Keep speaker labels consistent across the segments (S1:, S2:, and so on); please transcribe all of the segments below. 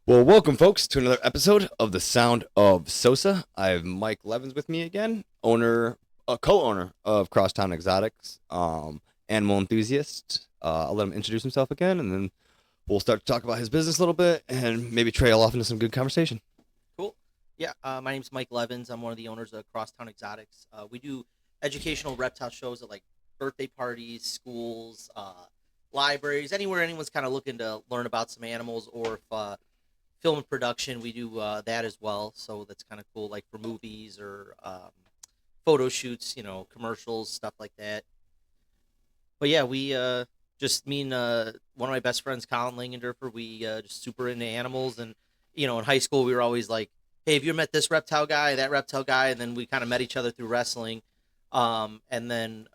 S1: Well, welcome, folks, to another episode of The Sound of Sosa. I have Mike Levins with me again, co-owner of Crosstown Exotics, animal enthusiast. I'll let him introduce himself again, and then we'll start to talk about his business a little bit and maybe trail off into some good conversation.
S2: Cool. Yeah, my name's Mike Levins. I'm one of the owners of Crosstown Exotics. We do educational reptile shows at like birthday parties, schools, libraries, anywhere anyone's kind of looking to learn about some animals, or if film and production, we do that as well. So that's kind of cool, like for movies or photo shoots, commercials, stuff like that. But yeah, we just me and one of my best friends, Colin Langendorfer, we just super into animals, and in high school we were always like, "Hey, have you ever met this reptile guy, that reptile guy?" And then we kind of met each other through wrestling, and then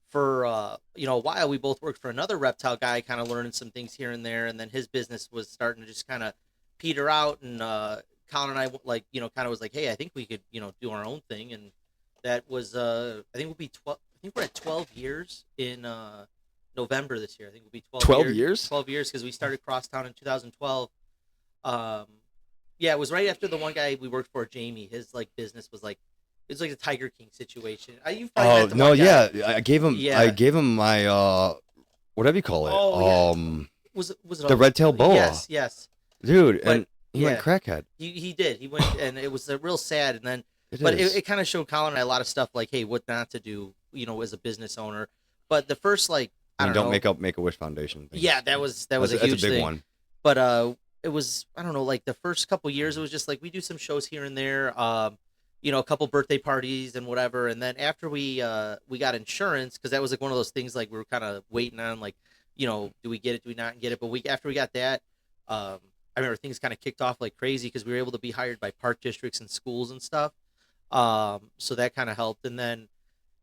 S2: for a while we both worked for another reptile guy, kind of learning some things here and there, and then his business was starting to just kind of peter out, and Colin and I like kind of was like, "Hey, I think we could do our own thing," and that was I think we'll be 12. I think we're at 12 years in November this year. I think we'll be 12
S1: 12
S2: years.
S1: years?
S2: 12 years because we started Crosstown in 2012. Um, yeah, it was right after the one guy we worked for, Jamie. His like business was like it's like a Tiger King situation. You probably
S1: Oh
S2: met the
S1: no,
S2: one guy.
S1: yeah, I gave him,
S2: Yeah.
S1: I gave him my whatever you call it,
S2: Oh yeah. Was it
S1: the red tail boa,
S2: Yes, yes.
S1: dude,
S2: But
S1: and he went
S2: yeah,
S1: crackhead.
S2: he did. He went, and it was real sad. And then,
S1: It
S2: but
S1: is.
S2: it kind of showed Colin and I a lot of stuff like, hey, what not to do, as a business owner. But the first like
S1: I
S2: I
S1: mean,
S2: don't
S1: don't
S2: know.
S1: make a wish foundation thing.
S2: Yeah, that was a
S1: That's
S2: huge
S1: a big
S2: thing.
S1: one.
S2: But it was, I don't know, like the first couple years it was just like we do some shows here and there, a couple birthday parties and whatever. And then after we got insurance, because that was like one of those things like we were kind of waiting on, like, do we get it, do we not get it? But we after we got that, I remember things kind of kicked off like crazy because we were able to be hired by park districts and schools and stuff. So that kind of helped. And then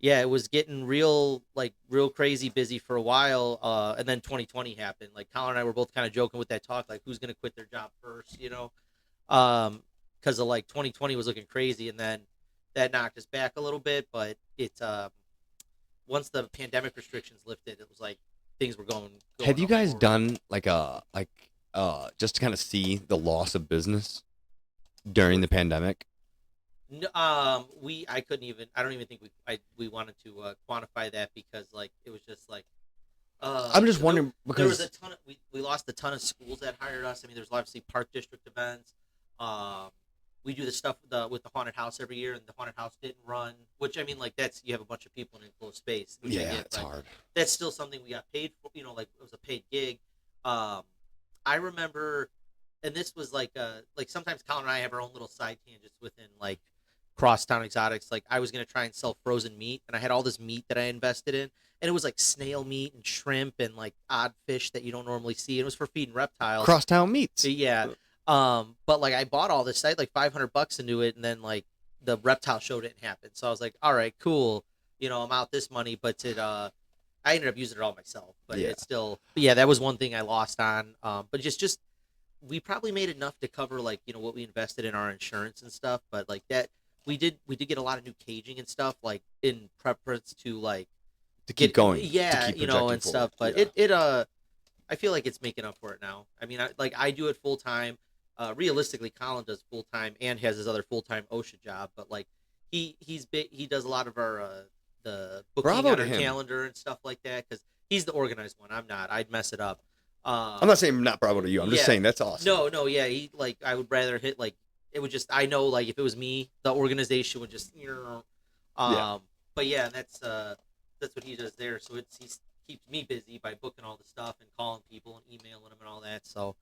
S2: yeah, it was getting real crazy busy for a while. And then 2020 happened. Like Colin and I were both kind of joking with that talk, like who's gonna quit their job first. Because of like 2020 was looking crazy, and then that knocked us back a little bit. But once the pandemic restrictions lifted, it was like things were going
S1: Have you
S2: up
S1: guys
S2: forward.
S1: done like just to kind of see the loss of business during the pandemic?
S2: No, we I couldn't even. I don't even think we wanted to quantify that because like it was just like
S1: I'm just
S2: there,
S1: wondering
S2: there was
S1: because
S2: a ton of we lost a ton of schools that hired us. I mean, there's obviously park district events. Um, we do the stuff with the haunted house every year, and the haunted house didn't run. Which I mean, like that's you have a bunch of people in an enclosed space, which I
S1: yeah,
S2: get,
S1: it's
S2: but
S1: hard.
S2: that's still something we got paid for. Like it was a paid gig. Um, I remember, and this was like sometimes Colin and I have our own little side tangents within like Crosstown Exotics. Like I was gonna try and sell frozen meat, and I had all this meat that I invested in, and it was like snail meat and shrimp and like odd fish that you don't normally see. And it was for feeding reptiles.
S1: Crosstown meats.
S2: Yeah. But like I bought all this. I had like $500 into it, and then like the reptile show didn't happen. So I was like, all right, cool. I'm out this money, but I ended up using it all myself. But
S1: Yeah.
S2: it's still, but yeah, that was one thing I lost on. But just we probably made enough to cover like what we invested in our insurance and stuff. But like that, we did get a lot of new caging and stuff like in preference to like
S1: To keep
S2: get
S1: going, to
S2: yeah,
S1: keep projecting
S2: and stuff.
S1: forward.
S2: But
S1: Yeah.
S2: it I feel like it's making up for it now. I mean, I do it full time. Realistically, Colin does full time and has his other full time OSHA job. But like he does a lot of our the booking
S1: Bravo
S2: on
S1: to
S2: our
S1: him.
S2: calendar and stuff like that because he's the organized one. I'm not. I'd mess it up.
S1: I'm not saying not bravo to you. I'm just
S2: Yeah.
S1: saying that's awesome.
S2: No, yeah. He like I would rather hit like it would just I know like if it was me, the organization would just
S1: Yeah.
S2: But yeah, that's what he does there. So he keeps me busy by booking all the stuff and calling people and emailing them and all that. So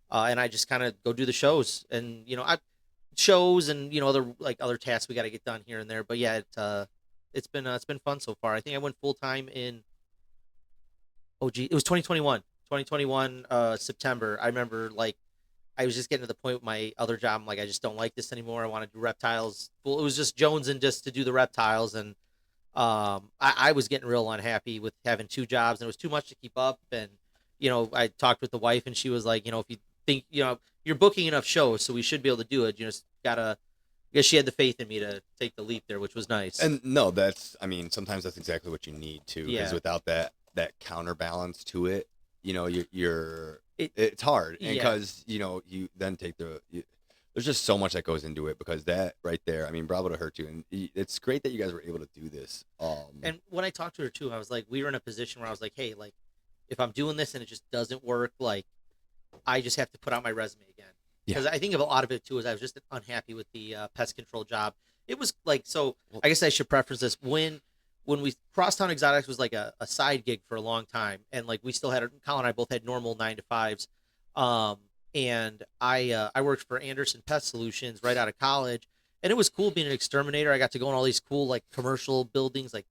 S2: and I just kind of go do the shows and I shows and other tasks we got to get done here and there. But yeah, it's been fun so far. I think I went full time in it was 2021. 2021 September. I remember like I was just getting to the point with my other job. I'm like, I just don't like this anymore. I want to do reptiles. Well, it was just Jones and just to do the reptiles, and I was getting real unhappy with having two jobs, and it was too much to keep up. And I talked with the wife, and she was like, if you think you're booking enough shows, so we should be able to do it. You just gotta. I guess she had the faith in me to take the leap there, which was nice.
S1: And no, I mean, sometimes that's exactly what you need to, because
S2: Yeah.
S1: without that counterbalance to it, you're It's hard, and
S2: Yeah.
S1: because you then take there's just so much that goes into it because that right there. I mean, bravo to her too, and it's great that you guys were able to do this.
S2: And when I talked to her too, I was like, we were in a position where I was like, hey, like, if I'm doing this and it just doesn't work, like, I just have to put out my resume again.
S1: Yeah.
S2: Because I think of a lot of it too is I was just unhappy with the pest control job. It was like, so
S1: Well,
S2: I guess I should preface this when we Crosstown Exotics was like a side gig for a long time, and like we still had Colin and I both had normal 9 to 5s, um, and I worked for Anderson Pest Solutions right out of college, and it was cool being an exterminator. I got to go in all these cool like commercial buildings like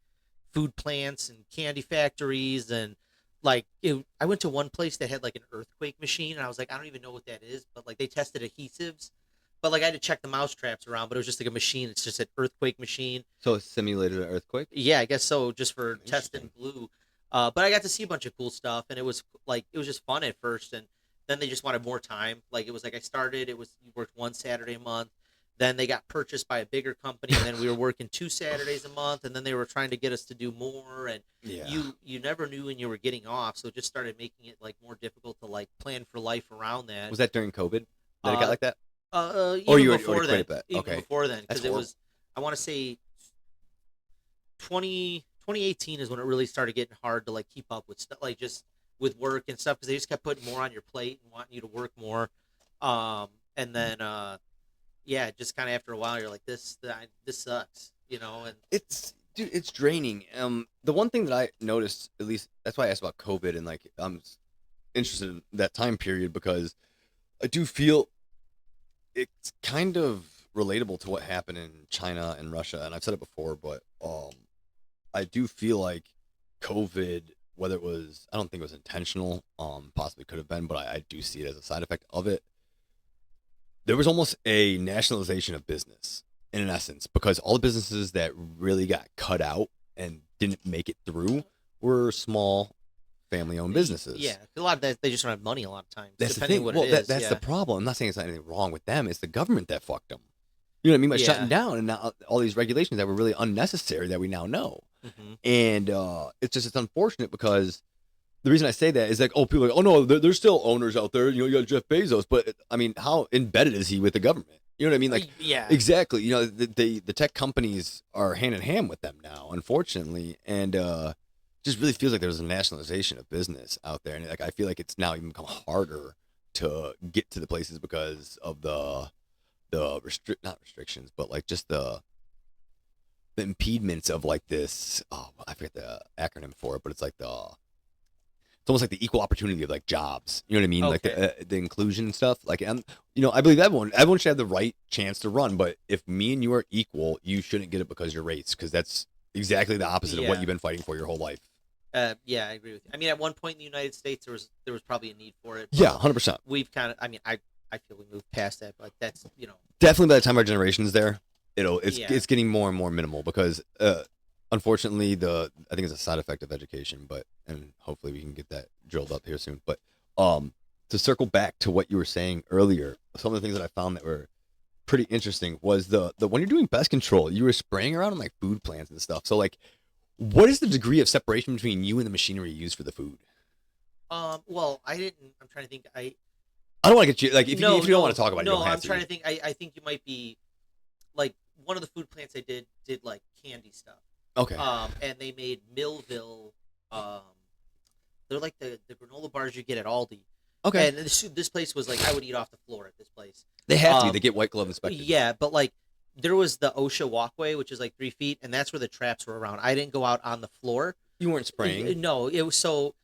S2: food plants and candy factories and I went to one place that had like an earthquake machine and I was like, I don't even know what that is, but like they tested adhesives, but like I had to check the mouse traps around, but it was just like a machine. It's just an earthquake machine.
S1: so it simulated an earthquake.
S2: Yeah, I guess so, just for testing
S1: Interesting.
S2: blue. But I got to see a bunch of cool stuff, and it was just fun at first, and then they just wanted more time. Like it was like I started, it was you worked one Saturday a month, then they got purchased by a bigger company, and then we were working 2 Saturdays a month, and then they were trying to get us to do more, and
S1: Yeah.
S2: you never knew when you were getting off, so it just started making it like more difficult to like plan for life around that.
S1: Was that during COVID that it
S2: Uh,
S1: got like that? Or
S2: Even
S1: you
S2: before
S1: already
S2: then,
S1: quit that?
S2: even
S1: Okay.
S2: before then,
S1: That's
S2: because it
S1: horrible.
S2: was I want to say 2018 is when it really started getting hard to like keep up with stuff like just with work and stuff because they just kept putting more on your plate and wanting you to work more and then yeah, just kind of after a while you're like this sucks, and
S1: Dude, it's draining. The one thing that I noticed, at least that's why I asked about COVID, and like I'm interested in that time period because I do feel it's kind of relatable to what happened in China and Russia, and I've said it before, but I do feel like COVID, whether it was, I don't think it was intentional, possibly could have been, but I do see it as a side effect of it. There was almost a nationalization of business in an essence because all the businesses that really got cut out and didn't make it through were small family-owned businesses.
S2: yeah, a lot of that they just don't have money a lot of times
S1: That's the
S2: depending
S1: thing.
S2: on what
S1: Well,
S2: it is.
S1: that's
S2: Yeah,
S1: the problem. I'm not saying it's not anything wrong with them. It's the government that fucked them. You know what I mean? By
S2: Yeah.
S1: shutting down and now all these regulations that were really unnecessary that we now know.
S2: hmm
S1: And it's unfortunate because the reason I say that is like, oh, people are like, oh no, there's still owners out there. You got Jeff Bezos, but I mean, how embedded is he with the government? You know what I mean? Like,
S2: yeah,
S1: exactly. The tech companies are hand in hand with them now, unfortunately, and just really feels like there's a nationalization of business out there, and like I feel like it's now even become harder to get to the places because of not restrictions, but like just the impediments of like this. Oh, I forget the acronym for it, but it's like it's almost like the equal opportunity of like jobs. You know what I mean? Like the inclusion and stuff. Like I believe everyone should have the right chance to run. But if me and you are equal, you shouldn't get it because you're race, because that's exactly the opposite of what
S2: Yeah.
S1: you've been fighting for your whole life.
S2: Yeah, I agree with you. I mean, at one point in the United States, there was probably a need for it.
S1: Yeah,
S2: But
S1: 100%.
S2: we've kind of. I mean, I feel we moved past that, but that's
S1: Definitely by the time our generation's there, it's
S2: Yeah.
S1: it's getting more and more minimal because unfortunately I think it's a side effect of education, and hopefully we can get that drilled up here soon. But to circle back to what you were saying earlier, some of the things that I found that were pretty interesting was the when you're doing pest control, you were spraying around on like food plants and stuff. So like, what is the degree of separation between you and the machinery used for the food?
S2: Well, I didn't. I'm trying to think.
S1: I don't want to get you like if
S2: No,
S1: you don't
S2: no,
S1: want to talk about it, you
S2: no.
S1: don't have
S2: I'm
S1: to.
S2: trying to think. I think you might be like one of the food plants I did like candy stuff.
S1: Okay.
S2: And they made Millville. They're like the granola bars you get at Aldi.
S1: Okay.
S2: And this place was like I would eat off the floor at this place.
S1: They have to be.
S2: Um,
S1: They get white glove inspected.
S2: Yeah, but like there was the OSHA walkway, which is like 3 feet, and that's where the traps were around. I didn't go out on the floor.
S1: You weren't spraying.
S2: No, it was so.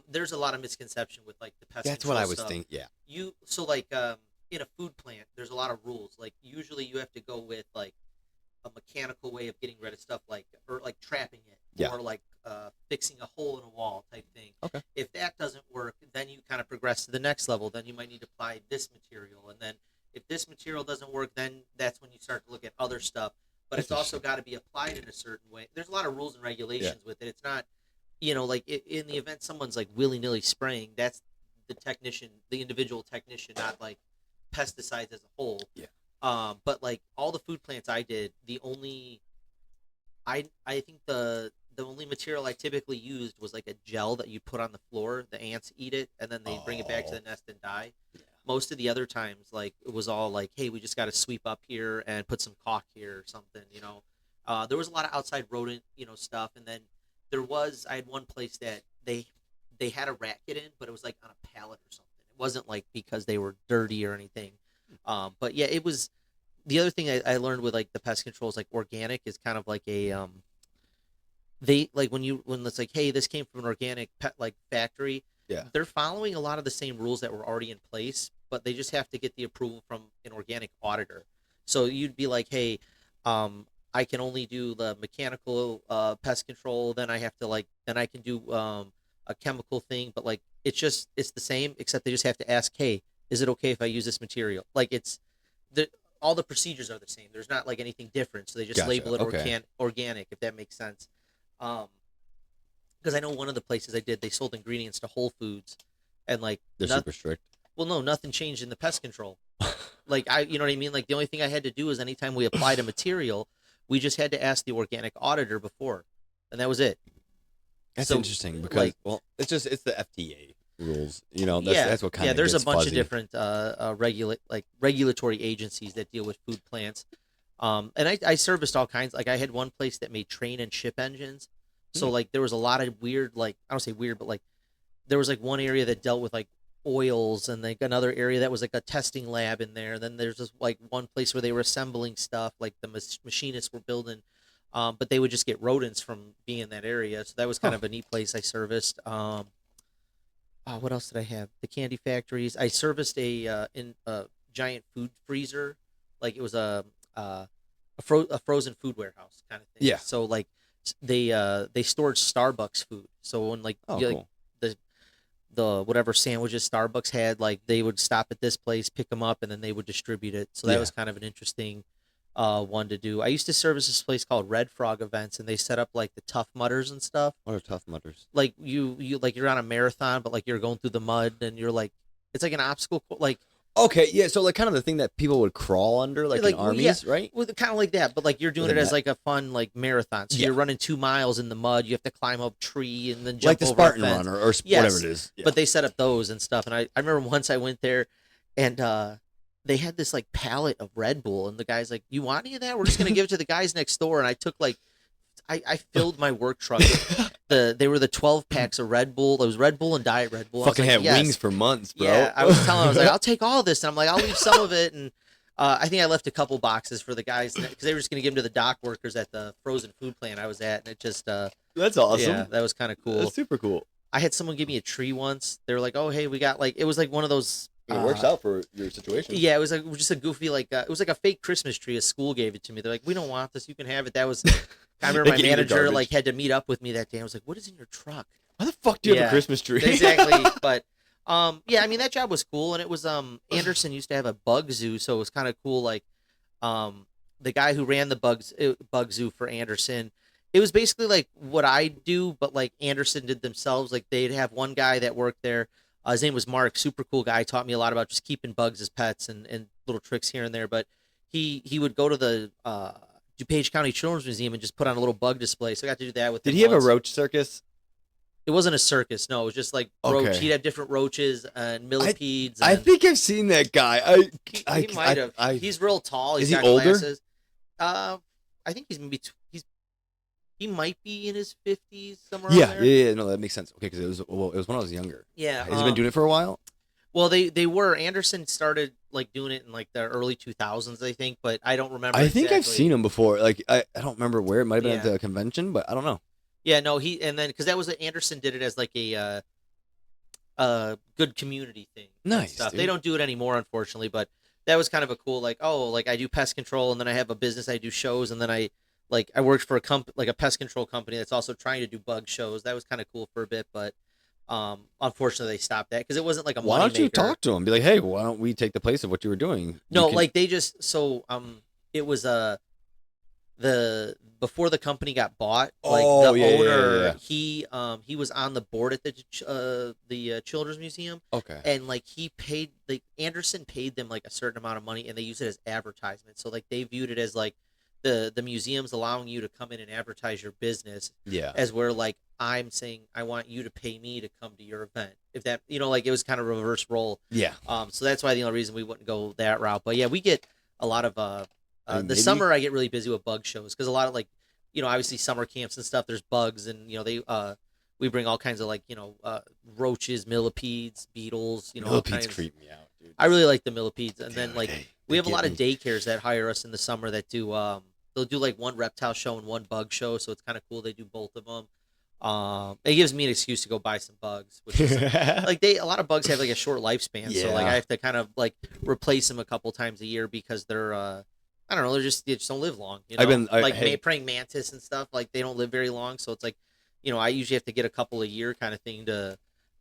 S2: There's a lot of misconception with like the pest.
S1: That's what
S2: control
S1: I was
S2: stuff.
S1: thinking. Yeah.
S2: In a food plant, there's a lot of rules. Like usually you have to go with like a mechanical way of getting rid of stuff or like trapping it
S1: Yeah.
S2: or like fixing a hole in a wall type thing.
S1: Okay.
S2: If that doesn't work, then you kind of progress to the next level. Then you might need to apply this material, and then if this material doesn't work, then that's when you start to look at other stuff. But it's also got to be applied in a certain way. There's a lot of rules and regulations with it. It's not, like in the event someone's like willy nilly spraying, that's the technician, the individual technician, not like pesticides as a whole.
S1: Yeah.
S2: But like all the food plants I did, I think the the only material I typically used was like a gel that you put on the floor. The ants eat it, and then they bring it back to the nest and die.
S1: Yeah.
S2: Most of the other times, like it was all like, hey, we just got to sweep up here and put some caulk here or something. There was a lot of outside rodent, stuff, and then I had one place that they had a rat get in, but it was like on a pallet or something. It wasn't like because they were dirty or anything. But yeah, it was. The other thing I learned with like the pest control is like organic is kind of like a they like when it's like, hey, this came from an organic pet like factory.
S1: Yeah.
S2: They're following a lot of the same rules that were already in place, but they just have to get the approval from an organic auditor. So you'd be like, hey, I can only do the mechanical pest control. Then I can do a chemical thing, but like it's the same, except they just have to ask, hey, is it okay if I use this material? Like all the procedures are the same. There's not like anything different, so they just
S1: Gotcha.
S2: label it
S1: Okay.
S2: organic, if that makes sense. Because I know one of the places I did, they sold ingredients to Whole Foods, and like
S1: They're super strict.
S2: well, no, nothing changed in the pest control. Like you know what I mean? Like the only thing I had to do is anytime we applied a material, we just had to ask the organic auditor before, and that was it.
S1: That's
S2: So,
S1: interesting because
S2: like-
S1: it's the FDA rules.
S2: Yeah,
S1: That's what kind of
S2: there's a
S1: gets
S2: bunch
S1: fuzzy.
S2: of different regulatory agencies that deal with food plants. And I serviced all kinds. Like I had one place that made train and ship engines. So like there was a lot of weird, like I don't say weird, but like there was like one area that dealt with like oils, and like another area that was like a testing lab in there. And then there's this like one place where they were assembling stuff, like the machinists were building. But they would just get rodents from being in that area. So that was kind of a neat place I serviced. What else did I have? The candy factories. I serviced a giant food freezer, like it was a frozen food warehouse kind of thing.
S1: Yeah.
S2: So like they stored Starbucks food. So when like
S1: Cool.
S2: the whatever sandwiches Starbucks had, like they would stop at this place, pick them up, and then they would distribute it. So that
S1: Yeah.
S2: was kind of an interesting one to do. I used to service this place called Red Frog Events, and they set up like the Tough Mudders and stuff.
S1: What are Tough Mudders?
S2: Like you like you're on a marathon, but like you're going through the mud, and you're like it's like an obstacle like
S1: Okay, yeah. So like kind of the thing that people would crawl under, like in
S2: well,
S1: armies, right?
S2: well, kind of like that, but like you're doing
S1: With
S2: it
S1: a
S2: as
S1: net.
S2: like a fun like marathon. So
S1: Yeah.
S2: you're running 2 miles in the mud. You have to climb up a tree and then jump
S1: Like the
S2: over
S1: Spartan
S2: a fence.
S1: Run or
S2: Yes,
S1: whatever it is. Yeah.
S2: But they set up those and stuff. And I remember once I went there, and they had this like pallet of Red Bull, and the guy's like, "You want any of that? We're just gonna give it to the guys next door." And I took like, I filled my work truck. They were the 12 packs of Red Bull. There was Red Bull and Diet Red Bull. I was
S1: fucking
S2: like,
S1: had
S2: yes.
S1: wings for months, bro.
S2: Yeah, I was telling him, I was like, I'll take all of this. And I'm like, I'll leave some of it. And I think I left a couple boxes for the guys because they were just going to give them to the dock workers at the frozen food plant I was at. And it just,
S1: That's awesome.
S2: yeah, that was kind of cool.
S1: That's super cool.
S2: I had someone give me a tree once. They were like, oh, hey, we got like, it was like one of those.
S1: It works out for your situation.
S2: Yeah, it was like just a goofy, like, it was like a fake Christmas tree. A school gave it to me. They're like, we don't want this. You can have it. That was, I remember
S1: They
S2: my
S1: gave you the
S2: manager
S1: garbage.
S2: like had to meet up with me that day. I was like, what is in your truck?
S1: Why the fuck do you have
S2: Yeah.
S1: a Christmas tree?
S2: Exactly. But yeah, I mean that job was cool, and it was Anderson used to have a bug zoo, so it was kind of cool. Like the guy who ran the bug zoo for Anderson, it was basically like what I do, but like Anderson did themselves. Like they'd have one guy that worked there. His name was Mark, super cool guy. Taught me a lot about just keeping bugs as pets and little tricks here and there. But he would go to the DuPage County Children's Museum and just put on a little bug display. So I got to do that with.
S1: Did
S2: him
S1: he have a
S2: once.
S1: roach circus?
S2: It wasn't a circus. No, it was just like roach.
S1: Okay.
S2: He'd have different roaches and millipedes.
S1: I
S2: and
S1: think I've seen that guy.
S2: he might have. He's real tall. He's
S1: Is he
S2: got
S1: older?
S2: glasses. I think he's maybe he might be in his 50s somewhere.
S1: Yeah,
S2: around there.
S1: yeah. No, that makes sense. Okay, because it was when I was younger.
S2: Yeah.
S1: Has he been doing it for a while?
S2: Well, they were. Anderson started like doing it in like the early 2000s, I think, but I don't remember.
S1: I think I've
S2: exactly.
S1: seen him before. Like I don't remember where. It might have been at
S2: Yeah.
S1: the convention, but I don't know.
S2: Yeah, no, and then because that was Anderson did it as like a good community thing. and
S1: Nice,
S2: stuff.
S1: dude.
S2: They don't do it anymore, unfortunately, but that was kind of a cool like I do pest control, and then I have a business, I do shows, and then I worked for a pest control company that's also trying to do bug shows. That was kind of cool for a bit, but unfortunately they stopped that because it wasn't like a
S1: Why
S2: money
S1: don't you
S2: maker.
S1: talk to him? Be like, hey, why don't we take the place of what you were doing?
S2: No,
S1: You can-
S2: like they just it was the before the company got bought, like
S1: Oh,
S2: the
S1: yeah, yeah,
S2: owner
S1: yeah.
S2: he was on the board at the Children's Museum,
S1: okay.
S2: and like he paid Anderson paid them like a certain amount of money, and they used it as advertisement. So like they viewed it as like the museum's allowing you to come in and advertise your business,
S1: Yeah.
S2: as where like I'm saying I want you to pay me to come to your event. If that, like it was kind of reverse role.
S1: Yeah.
S2: So that's why the only reason we wouldn't go that route. But yeah, we get a lot of
S1: I mean,
S2: the
S1: maybe.
S2: summer I get really busy with bug shows because a lot of like, obviously summer camps and stuff. There's bugs and they we bring all kinds of like roaches, millipedes, beetles, all
S1: Millipedes
S2: kinds.
S1: creep me out, dude.
S2: I really like the millipedes, and then
S1: Dude,
S2: like we
S1: they
S2: have a
S1: get
S2: lot of
S1: me.
S2: daycares that hire us in the summer that do they'll do like one reptile show and one bug show, so it's kind of cool. They do both of them. It gives me an excuse to go buy some bugs, which is like a lot of bugs have like a short lifespan, so like I
S1: Yeah.
S2: have to kind of like replace them a couple times a year because they're I don't know, they just don't live long, like praying mantis and stuff, like they don't live very long, so it's like I usually have to get a couple a year kind of thing to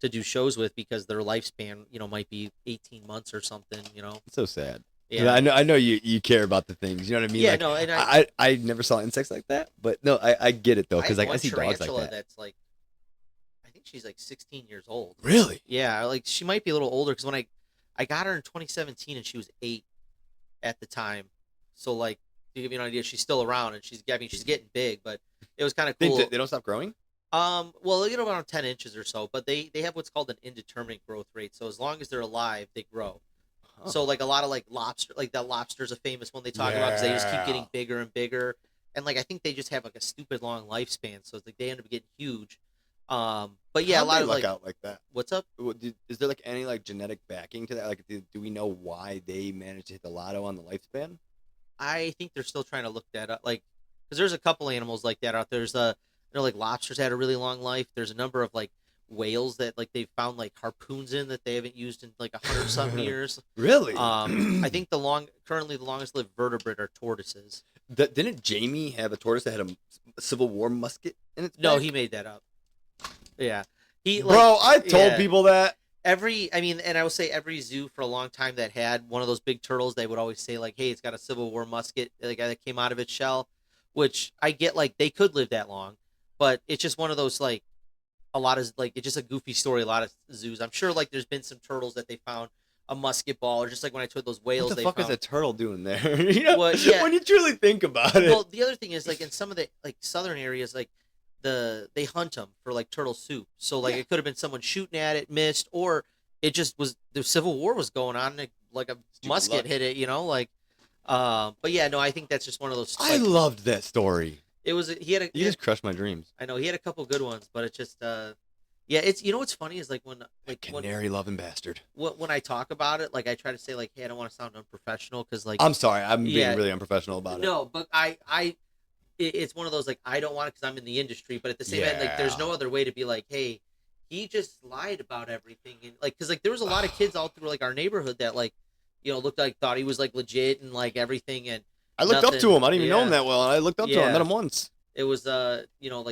S2: do shows with because their lifespan might be 18 months or something.
S1: It's so sad.
S2: Yeah.
S1: I know you care about the things. You know what I mean?
S2: Yeah,
S1: Like,
S2: no, and
S1: I never saw insects like that, but no, I get it though,
S2: I
S1: because
S2: have
S1: like I
S2: one
S1: see dogs like
S2: tarantula
S1: that.
S2: that's like, I think she's like 16 years old.
S1: Really?
S2: Yeah, like she might be a little older because when I got her in 2017 and she was 8 at the time. So like to give you an idea, she's still around and she's getting big, but it was kind of cool.
S1: They don't stop growing?
S2: Well, around 10 inches or so, but they have what's called an indeterminate growth rate. So as long as they're alive, they grow.
S1: Huh.
S2: So like a lot of like lobster, like that lobster's a famous one they talk about because they just keep getting
S1: Yeah.
S2: bigger and bigger, and like I think they just have like a stupid long lifespan, so it's like they end up getting huge. But yeah, a
S1: How'd
S2: lot
S1: they
S2: of
S1: luck
S2: like,
S1: out like that?
S2: what's up?
S1: Is there like any like genetic backing to that? Like, do we know why they managed to hit the lotto on the lifespan?
S2: I think they're still trying to look that up, like because there's a couple animals like that out there. There's like lobsters had a really long life. There's a number of like whales that like they've found like harpoons in that they haven't used in like 100 something years.
S1: Really?
S2: I think currently the longest lived vertebrate are tortoises.
S1: Didn't Jamie have a tortoise that had a Civil War musket in its
S2: No,
S1: back?
S2: he made that up. Yeah, he
S1: Bro, I told
S2: yeah.
S1: people that.
S2: And I will say every zoo for a long time that had one of those big turtles, they would always say like, "Hey, it's got a Civil War musket, like that came out of its shell," which I get, like they could live that long, but it's just one of those like a lot of like it's just a goofy story. A lot of zoos, I'm sure, like there's been some turtles that they found a musket ball, or just like when I took those whales,
S1: What the
S2: they
S1: fuck
S2: found.
S1: is a turtle doing there? You know,
S2: Well, yeah.
S1: when you truly think about it.
S2: Well, the other thing is like in some of the like southern areas, like they hunt them for like turtle soup. So like
S1: Yeah.
S2: it could have been someone shooting at it, missed, or it just was the Civil War was going on, and like a
S1: Stupid
S2: musket
S1: luck.
S2: hit it. Like, but yeah, no, I think that's just one of those.
S1: I
S2: Like,
S1: loved that story.
S2: it was he had a
S1: You just crushed my dreams.
S2: I know he had a couple good ones, but it's just yeah, it's what's funny is like when
S1: Canary loving bastard.
S2: when I talk about it, like I try to say like, hey, I don't want to sound unprofessional because like
S1: I'm sorry, I'm
S2: Yeah.
S1: being really unprofessional about it.
S2: no, but it's one of those like I don't want it because I'm in the industry, but at the same time, like there's
S1: Yeah.
S2: no other way to be like, hey, he just lied about everything, and like because like there was a lot of kids all through like our neighborhood that like looked like thought he was like legit and like everything, and
S1: I looked up to
S2: nothing-
S1: him. I didn't even know him
S2: yeah.
S1: that well. And I looked up to him.
S2: Yeah.
S1: Met him once.
S2: it was like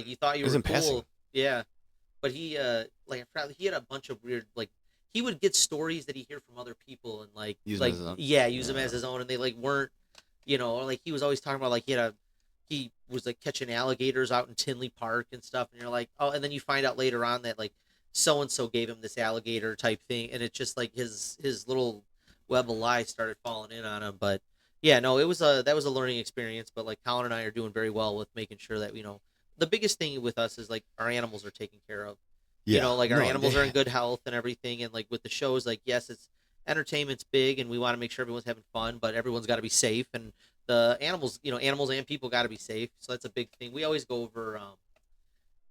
S2: you thought you
S1: It was
S2: were
S1: in passing.
S2: cool, yeah, but he like I forgot, he had a bunch of weird like he would get stories that he hear from other people and like
S1: Use 'em
S2: like
S1: as his own?
S2: use them
S1: Yeah.
S2: as his own, and they like weren't or like he was always talking about like he was like catching alligators out in Tinley Park and stuff, and you're like, oh, and then you find out later on that like so and so gave him this alligator type thing, and it's just like his little web of lies started falling in on him. But yeah, no, it was that was a learning experience. But like Colin and I are doing very well with making sure that the biggest thing with us is like our animals are taken care of. Like our
S1: No,
S2: animals are in
S1: yeah.
S2: good health and everything, and like with the shows, like yes, it's entertainment's big, and we want to make sure everyone's having fun, but everyone's got to be safe, and the animals, animals and people got to be safe. So that's a big thing. We always go over,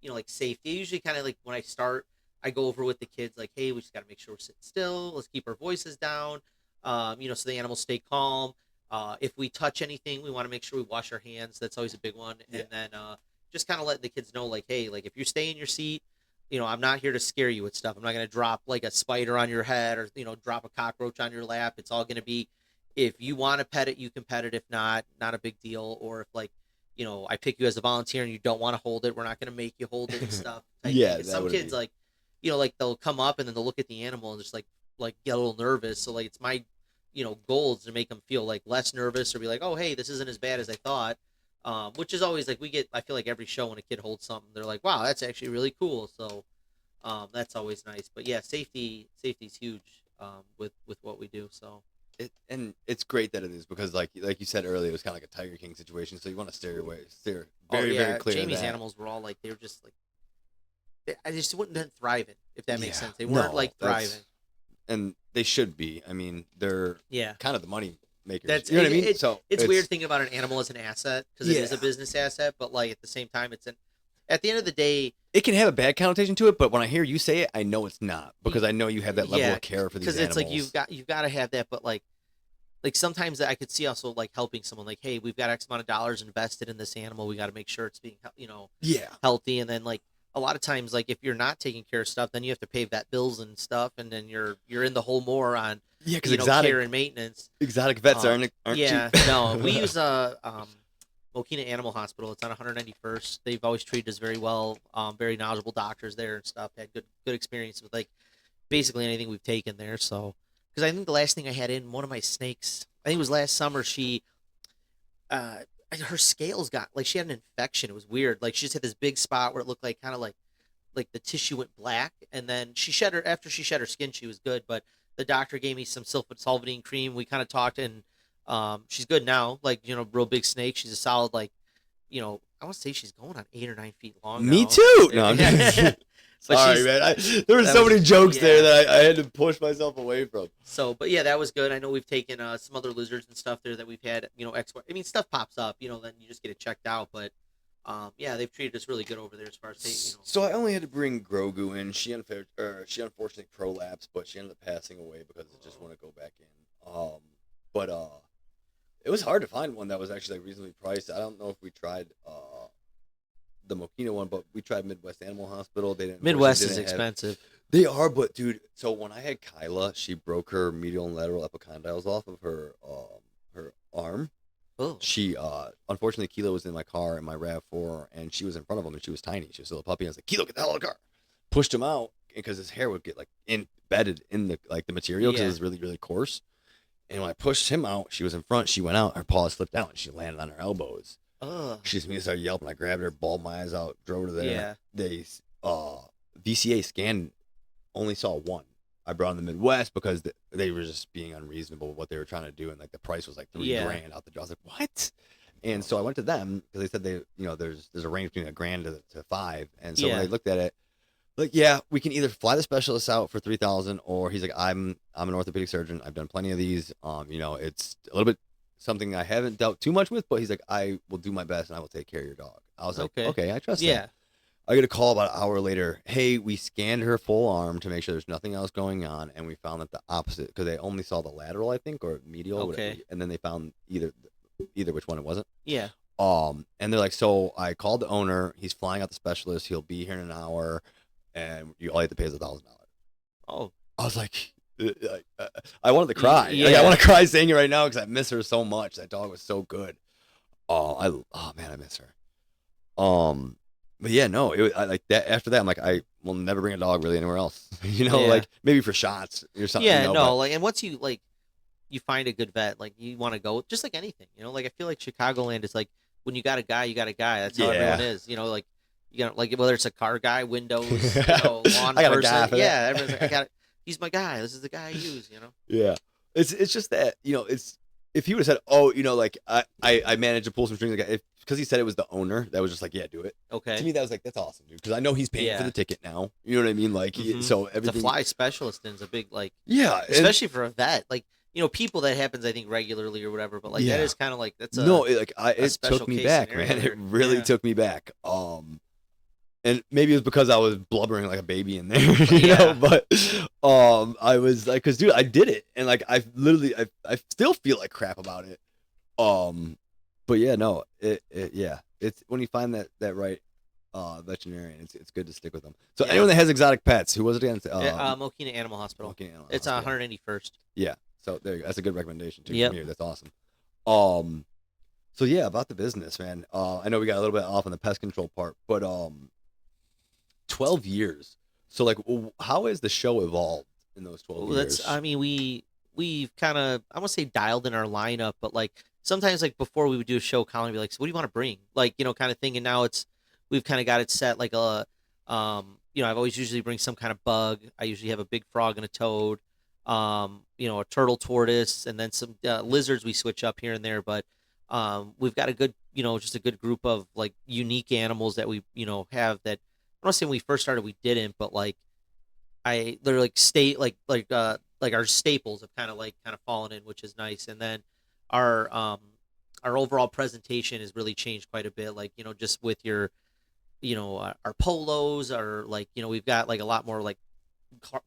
S2: like safety. Usually, kind of like when I start, I go over with the kids, like, hey, we just got to make sure we're sitting still. Let's keep our voices down. So the animals stay calm. If we touch anything, we want to make sure we wash our hands. That's always a big one.
S1: Yeah.
S2: And then just kind of letting the kids know, like, hey, like if you stay in your seat, I'm not here to scare you with stuff. I'm not going to drop like a spider on your head or, drop a cockroach on your lap. It's all going to be, if you want to pet it, you can pet it. If not, not a big deal. Or if like, I pick you as a volunteer and you don't want to hold it, we're not going to make you hold it and stuff.
S1: Yeah, that
S2: some
S1: would
S2: kids
S1: be-
S2: like, like they'll come up and then they'll look at the animal and just like get a little nervous. So like it's my, goal is to make them feel like less nervous or be like, oh, hey, this isn't as bad as I thought. Which is always like I feel like every show when a kid holds something, they're like, wow, that's actually really cool. So that's always nice. But yeah, safety's huge with what we do. So
S1: and it's great that it is because like you said earlier, it was kind of like a Tiger King situation. So you want to steer
S2: Oh
S1: very
S2: yeah,
S1: clear of
S2: Jamie's
S1: that.
S2: animals were all like they were just like I just wouldn't have been thriving if that makes
S1: Yeah,
S2: sense. They weren't
S1: no,
S2: like thriving.
S1: and they should be. I mean, they're
S2: Yeah,
S1: kind of the money makers.
S2: that's
S1: You know what I mean?
S2: it.
S1: So
S2: It's weird thinking about an animal as an asset because it is a
S1: yeah,
S2: business asset, but like at the same time, it's an at the end of the day,
S1: it can have a bad connotation to it, but when I hear you say it, I know it's not because I know you have that level
S2: yeah,
S1: of care for these
S2: because it's
S1: animals.
S2: like you've got to have that, but like sometimes I could see also like helping someone like, hey, we've got X amount of dollars invested in this animal, we got to make sure it's being
S1: Yeah,
S2: healthy, and then like a lot of times like if you're not taking care of stuff, then you have to pay vet bills and stuff, and then you're in the hole more on
S1: yeah, because
S2: care and maintenance.
S1: exotic vets aren't
S2: Yeah,
S1: cheap.
S2: no, we use a Mokina Animal Hospital. It's on 191st. They've always treated us very well. Very knowledgeable doctors there and stuff. Had good experience with like basically anything we've taken there. So, because I think the last thing I had in one of my snakes, I think it was last summer. She, uh, her scales got like she had an infection. It was weird. Like she just had this big spot where it looked like kind of like the tissue went black, and then she shed her after she shed her skin. She was good, but the doctor gave me some sulfatine cream. We kind of talked, and she's good now. Like real big snake. She's a solid like I want to say she's going on 8 or 9 feet long.
S1: Me
S2: now.
S1: too. No, I'm
S2: But
S1: sorry,
S2: she's-
S1: man. There were so many jokes there that I had to push myself away from.
S2: So, but yeah, that was good. I know we've taken some other lizards and stuff there that we've had. I mean, stuff pops up. Then you just get it checked out. But yeah, they've treated us really good over there as far as
S1: So I only had to bring Grogu in. She unfortunately prolapsed, but she ended up passing away because it just wouldn't go back in. But it was hard to find one that was actually like reasonably priced. I don't know if we tried the Mokina one, but we tried Midwest Animal Hospital. They didn't.
S2: Midwest is
S1: didn't have-
S2: expensive.
S1: They are, but dude. So when I had Kyla, she broke her medial and lateral epicondyles off of her arm.
S2: Oh,
S1: She unfortunately Kilo was in my car in my RAV4 and she was in front of him and she was tiny. She was still a puppy. And I was like, Kilo, get the hell out of the car. Pushed him out because his hair would get like embedded in the material because it was really, really coarse. And when I pushed him out, she was in front. She went out. Her paws slipped out and she landed on her elbows. She just started yelping. I grabbed her, bawled my eyes out, drove her there.
S2: Yeah.
S1: They VCA scan only saw one. I brought in the Midwest because they were just being unreasonable with what they were trying to do, and like the price was like $3,000 out the door. I was like, what? And so I went to them because they said there's a range between $1,000 to $5,000, and so when they looked at it, like, yeah, we can either fly the specialist out for $3,000, or he's like, I'm an orthopedic surgeon. I've done plenty of these. It's a little bit something I haven't dealt too much with, but he's like, I will do my best and I will take care of your dog. I was like, okay, I trust him. I get a call about an hour later. Hey, we scanned her full arm to make sure there's nothing else going on, and we found that the opposite, because they only saw the lateral, I think, or medial, whatever, and then they found either which one it wasn't.
S2: Yeah.
S1: And they're like, so I called the owner. He's flying out the specialist. He'll be here in an hour, and all you have to pay is $1,000.
S2: Oh.
S1: I was like, I wanted to cry. Yeah. Like, I want to cry saying it right now because I miss her so much. That dog was so good. Oh man, I miss her. But yeah, no, I like that. After that, I'm like, I will never bring a dog really anywhere else. Like maybe for shots or something.
S2: Yeah, like, and once you you find a good vet, like you want to go, just like anything, like I feel like Chicagoland is like when you got a guy, you got a guy. That's how everyone is, like you got like whether it's a car guy, windows, lawn
S1: I got
S2: person.
S1: a guy for that.
S2: Everyone's like, I got it. He's my guy. This is the guy I use.
S1: Yeah, it's just that it's. If he would have said, "Oh, like I managed to pull some strings," because he said it was the owner, that was just like, "Yeah, do it."
S2: Okay.
S1: To me, that was like, "That's awesome, dude," because I know he's paying for the ticket now. You know what I mean? Like, so everything.
S2: The fly specialist is a big
S1: especially
S2: for a vet. Like, people that happens I think regularly or whatever, but like that is kind of like that's a
S1: it took me back, man. It really took me back. And maybe it was because I was blubbering like a baby in there, you know. But I was like, because dude, I did it, and like I still feel like crap about it. But yeah, no, it's when you find that right veterinarian, it's good to stick with them. So anyone that has exotic pets, who was it again?
S2: Mokina Animal Hospital. It's 181st.
S1: Yeah, so there you go. That's a good recommendation too
S2: Yep.
S1: from you. That's awesome. So yeah, about the business, man. I know we got a little bit off on the pest control part, but 12 years. So like, how has the show evolved in those 12 years?
S2: I mean, we've kind of, I won't say dialed in our lineup, but like sometimes like before we would do a show, Colin would be like, so what do you want to bring? Like, kind of thing. And now we've kind of got it set like I've always usually bring some kind of bug. I usually have a big frog and a toad. A turtle tortoise, and then some lizards we switch up here and there. But we've got a good, just a good group of like unique animals that we, have that. I'm not saying when we first started we didn't, but like they're like like our staples have kind of fallen in, which is nice. And then our um our overall presentation has really changed quite a bit. Like just with your our polos are like we've got like a lot more like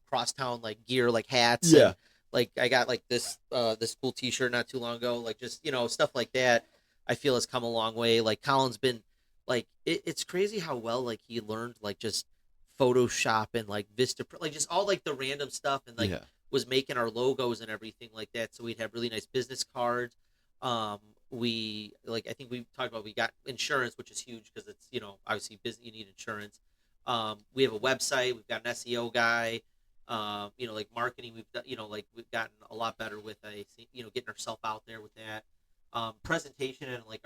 S2: crosstown like gear, like hats,
S1: Yeah.
S2: and like I got like this cool T-shirt not too long ago, like just stuff like that. I feel has come a long way. Like Colin's been like it's crazy how well like he learned like just Photoshop and like Vista, like just all like the random stuff, and like
S1: Yeah.
S2: was making our logos and everything like that. So we'd have really nice business cards. We like I think we talked about we got insurance, which is huge because it's obviously business, you need insurance. We have a website. We've got an SEO guy. Like marketing, we've done, like we've gotten a lot better with getting ourselves out there with that. Presentation and like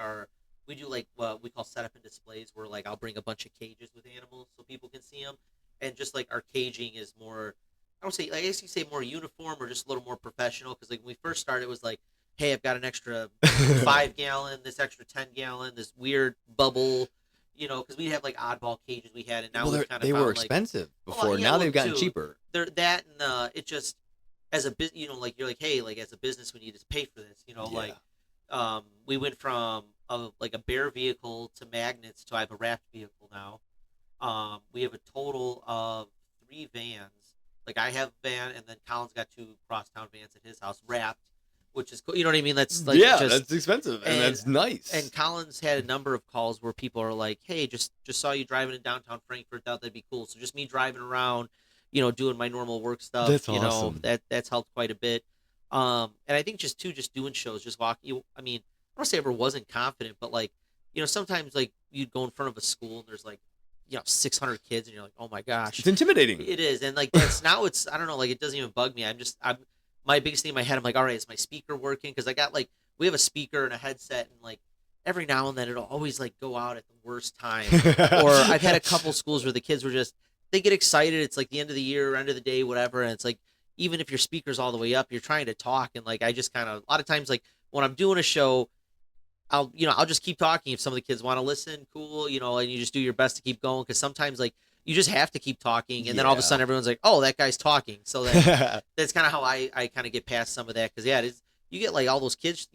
S2: we do like what we call setup and displays, where like I'll bring a bunch of cages with animals so people can see them, and just like our caging is more, I don't say, I guess you say more uniform or just a little more professional, because like when we first started it was like, hey, I've got an extra 5 gallon, this extra 10 gallon, this weird bubble, because we have like oddball cages we had, and now
S1: Well,
S2: we've kind of
S1: they were
S2: found like,
S1: expensive
S2: well,
S1: before.
S2: yeah,
S1: Now
S2: well,
S1: they've gotten
S2: too,
S1: cheaper.
S2: they're that, and it just as a business, like you're like, hey, like as a business we need to pay for this,
S1: Yeah.
S2: like we went from like a bare vehicle to magnets to I have a wrapped vehicle now. We have a total of 3 vans. Like I have a van, and then Colin's got 2 crosstown vans at his house wrapped, which is cool. You know what I mean? That's like
S1: Yeah,
S2: just
S1: that's expensive, and
S2: and
S1: that's nice.
S2: and Colin's had a number of calls where people are like, "Hey, just saw you driving in downtown Frankfurt. Thought that'd be cool." So just me driving around, doing my normal work stuff.
S1: That's awesome.
S2: That's helped quite a bit. And I think just doing shows, just walking. I mean, I don't say I ever wasn't confident, but like, sometimes like you'd go in front of a school and there's like, 600 kids, and you're like, oh my gosh,
S1: It's intimidating.
S2: it is. And like that's now it's I don't know, like it doesn't even bug me. I'm my biggest thing in my head. I'm like, all right, is my speaker working? Because I got like we have a speaker and a headset, and like every now and then it'll always like go out at the worst time. Or I've had a couple schools where the kids were just they get excited. It's like the end of the year, end of the day, whatever, and it's like even if your speaker's all the way up, you're trying to talk, and like I just kind of a lot of times like when I'm doing a show, I'll just keep talking if some of the kids want to listen, cool, and you just do your best to keep going, because sometimes like you just have to keep talking, and then all of a sudden everyone's like, oh, that guy's talking, so that's kind of how I kind of get past some of that, because yeah, you get like all those kids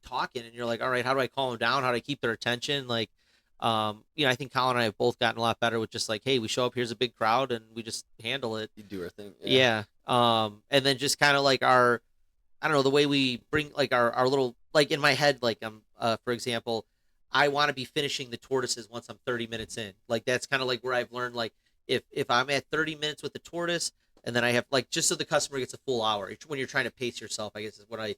S2: talking, and you're like, all right, how do I calm them down? How do I keep their attention? Like, I think Colin and I have both gotten a lot better with just like, hey, we show up, here's a big crowd, and we just handle it.
S1: You do our thing.
S2: Yeah. And then just kind of like our I don't know, the way we bring like our little like in my head, like for example, I want to be finishing the tortoises once I'm 30 minutes in. Like that's kind of like where I've learned, like if I'm at 30 minutes with the tortoise, and then I have like just so the customer gets a full hour when you're trying to pace yourself, I guess is what I'm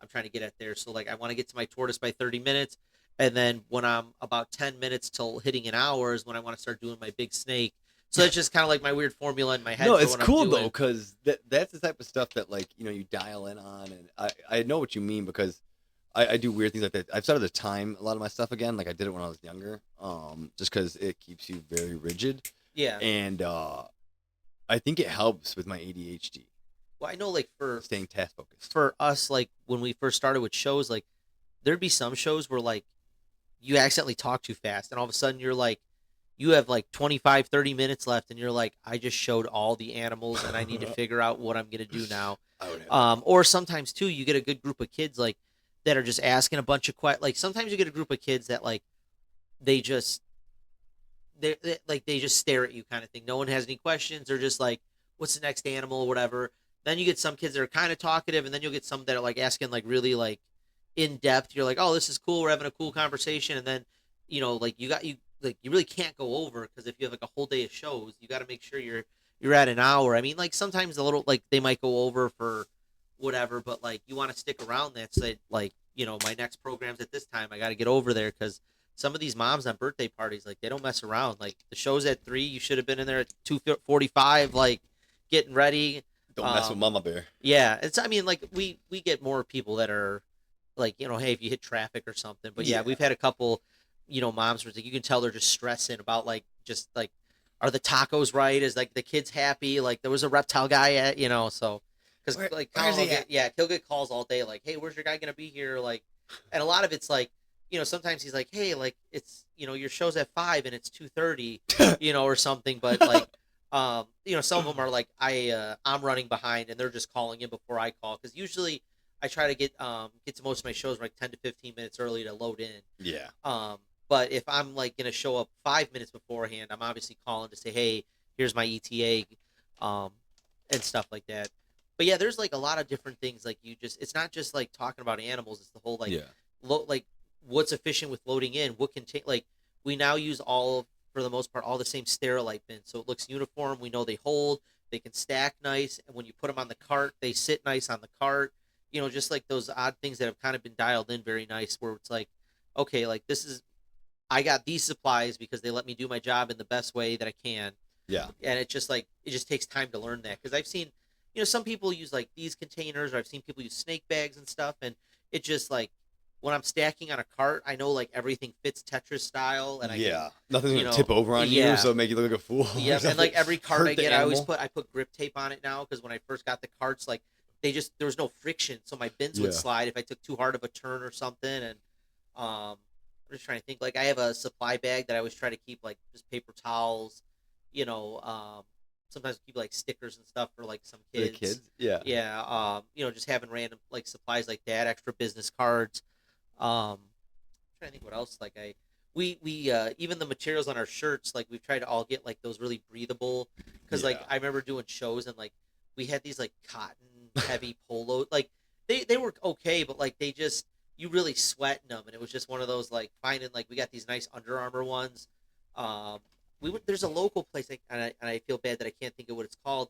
S2: trying to get at there. So like I want to get to my tortoise by 30 minutes, and then when I'm about 10 minutes till hitting an hour is when I want to start doing my big snake. So that's just kind of like my weird formula in my head.
S1: No,
S2: for
S1: it's
S2: what I'm
S1: cool
S2: doing.
S1: though, because that's the type of stuff that like you dial in on, and I know what you mean, because I do weird things like that. I've started to time a lot of my stuff again, like I did it when I was younger, just because it keeps you very rigid,
S2: Yeah.
S1: and I think it helps with my ADHD,
S2: Well, I know like
S1: staying task focused.
S2: for us, like when we first started with shows, like there'd be some shows where like you accidentally talk too fast, and all of a sudden you're like you have like 25, 30 minutes left, and you're like, I just showed all the animals, and I need to figure out what I'm gonna do now.
S1: I would have
S2: Or sometimes too, you get a good group of kids like that are just asking a bunch of questions. Like sometimes you get a group of kids that like they just they just stare at you, kind of thing. No one has any questions. They're just like, what's the next animal or whatever. Then you get some kids that are kind of talkative, and then you'll get some that are like asking like really like in depth. You're like, oh, this is cool. We're having a cool conversation, and then like you like you really can't go over, because if you have like a whole day of shows, you got to make sure you're at an hour. I mean, like sometimes a little like they might go over for whatever, but like you want to stick around that, so that like my next program's at this time. I got to get over there, because some of these moms on birthday parties, like they don't mess around. Like the show's at 3, you should have been in there at 2:45, like getting ready.
S1: don't mess with Mama Bear.
S2: Yeah, I mean, like we get more people that are like, hey, if you hit traffic or something. But yeah, we've had a couple, moms where like, you can tell they're just stressing about like just like, are the tacos right? Is like the kids happy? Like there was a reptile guy at, so because like
S1: Where's
S2: Colin
S1: he at?
S2: he'll get calls all day like, hey, where's your guy gonna be here? Like, and a lot of it's like, sometimes he's like, hey, like it's your show's at 5 and it's 2:30, or something. But like, some of them are like I'm running behind and they're just calling in before I call because usually I try to get to most of my shows like 10 to 15 minutes early to load in.
S1: Yeah.
S2: But if I'm like gonna show up 5 minutes beforehand, I'm obviously calling to say, hey, here's my ETA, um, and stuff like that. But yeah, there's like a lot of different things. Like it's not just like talking about animals. It's the whole like,
S1: Yeah.
S2: like what's efficient with loading in. What can take like we now use for the most part all the same Sterilite bins, so it looks uniform. We know they hold, they can stack nice, and when you put them on the cart, they sit nice on the cart. Just like those odd things that have kind of been dialed in very nice, where it's like, okay, like I got these supplies because they let me do my job in the best way that I can.
S1: Yeah.
S2: And it just takes time to learn that because I've seen, some people use like these containers, or I've seen people use snake bags and stuff, and it just like when I'm stacking on a cart, I know like everything fits Tetris style, and
S1: nothing's gonna tip over on you, so make you look like a fool.
S2: Yeah, and like every cart I get,
S1: animal.
S2: I put grip tape on it now because when I first got the carts, like there was no friction, so my bins would slide if I took too hard of a turn or something, and I'm just trying to think. Like I have a supply bag that I always try to keep like just paper towels, sometimes keep like stickers and stuff for like some kids.
S1: For the kids, yeah,
S2: just having random like supplies like that, extra business cards. I'm trying to think what else. Like we even the materials on our shirts, like we've tried to all get like those really breathable, because like I remember doing shows and like we had these like cotton heavy polo, like they were okay, but like you really sweat in them, and it was just one of those like finding like we got these nice Under Armour ones. There's a local place, and I feel bad that I can't think of what it's called.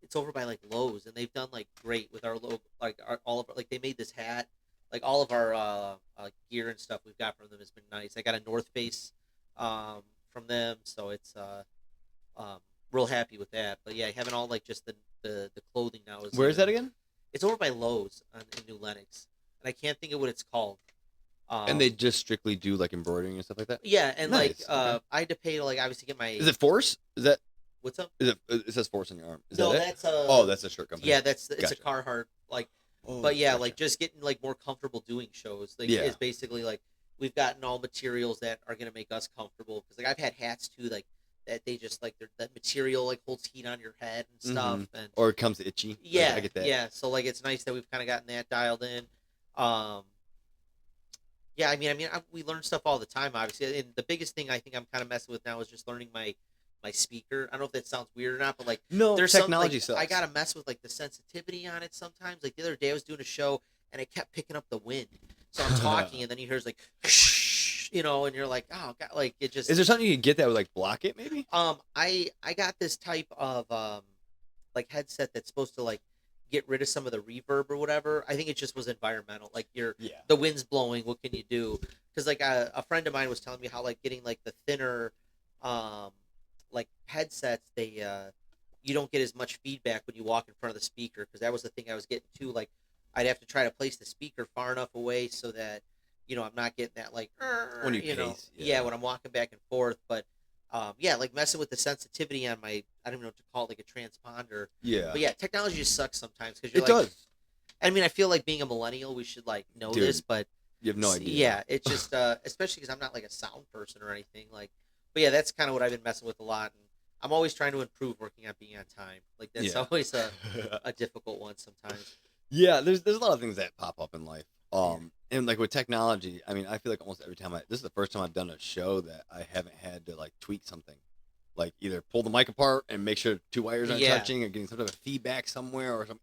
S2: It's over by like Lowe's, and they've done like great with our logo, like all of our, like they made this hat, like all of our gear and stuff we've got from them has been nice. I got a North Face from them, so it's real happy with that. But yeah, having all like just the clothing now is.
S1: Where is that again?
S2: It's over by Lowe's in New Lenox, and I can't think of what it's called.
S1: And they just strictly do like embroidering and stuff like that.
S2: Yeah, and
S1: nice.
S2: like okay. I had to pay to like obviously get my.
S1: Is it Force? Is that?
S2: What's up?
S1: Is it? It says Force on your arm. Is
S2: no,
S1: that
S2: that's
S1: that's a shirt company.
S2: Yeah, it's
S1: gotcha.
S2: a Carhartt like.
S1: Oh,
S2: but yeah,
S1: gotcha.
S2: like just getting like more comfortable doing shows. Like
S1: it's
S2: basically like we've gotten all materials that are gonna make us comfortable. Because like I've had hats too, like that they just like that material like holds heat on your head and stuff, and
S1: or it comes itchy.
S2: Yeah,
S1: I get that.
S2: Yeah, so like it's nice that we've kind of gotten that dialed in. Yeah, I mean, we learn stuff all the time, obviously, and the biggest thing I think I'm kind of messing with now is just learning my speaker. I don't know if that sounds weird or not, but like,
S1: no,
S2: there's
S1: technology
S2: some,
S1: sucks.
S2: I gotta mess with like the sensitivity on it sometimes. Like the other day, I was doing a show and it kept picking up the wind, so I'm talking and then you hear like, and you're like, oh god, like it just.
S1: Is there something you can get that would like block it, maybe?
S2: I got this type of like headset that's supposed to like get rid of some of the reverb or whatever. I think it just was environmental. Like the wind's blowing. What can you do? Because like a friend of mine was telling me how like getting like the thinner, like headsets, they you don't get as much feedback when you walk in front of the speaker. Because that was the thing I was getting too. Like I'd have to try to place the speaker far enough away so that I'm not getting that like
S1: when you pace,
S2: when I'm walking back and forth. But like messing with the sensitivity on my, I don't even know what to call it, like a transponder.
S1: Yeah.
S2: But yeah, technology just sucks sometimes because
S1: it does.
S2: I mean, I feel like being a millennial, we should like know this, but
S1: you have no idea.
S2: Yeah, it's just especially because I'm not like a sound person or anything. Like, but yeah, that's kind of what I've been messing with a lot, and I'm always trying to improve working on being on time. Like that's always a difficult one sometimes.
S1: Yeah, there's a lot of things that pop up in life. And like with technology, I mean, I feel like almost every time this is the first time I've done a show that I haven't had to like tweak something, like either pull the mic apart and make sure 2 wires aren't touching, or getting some type of feedback somewhere or something.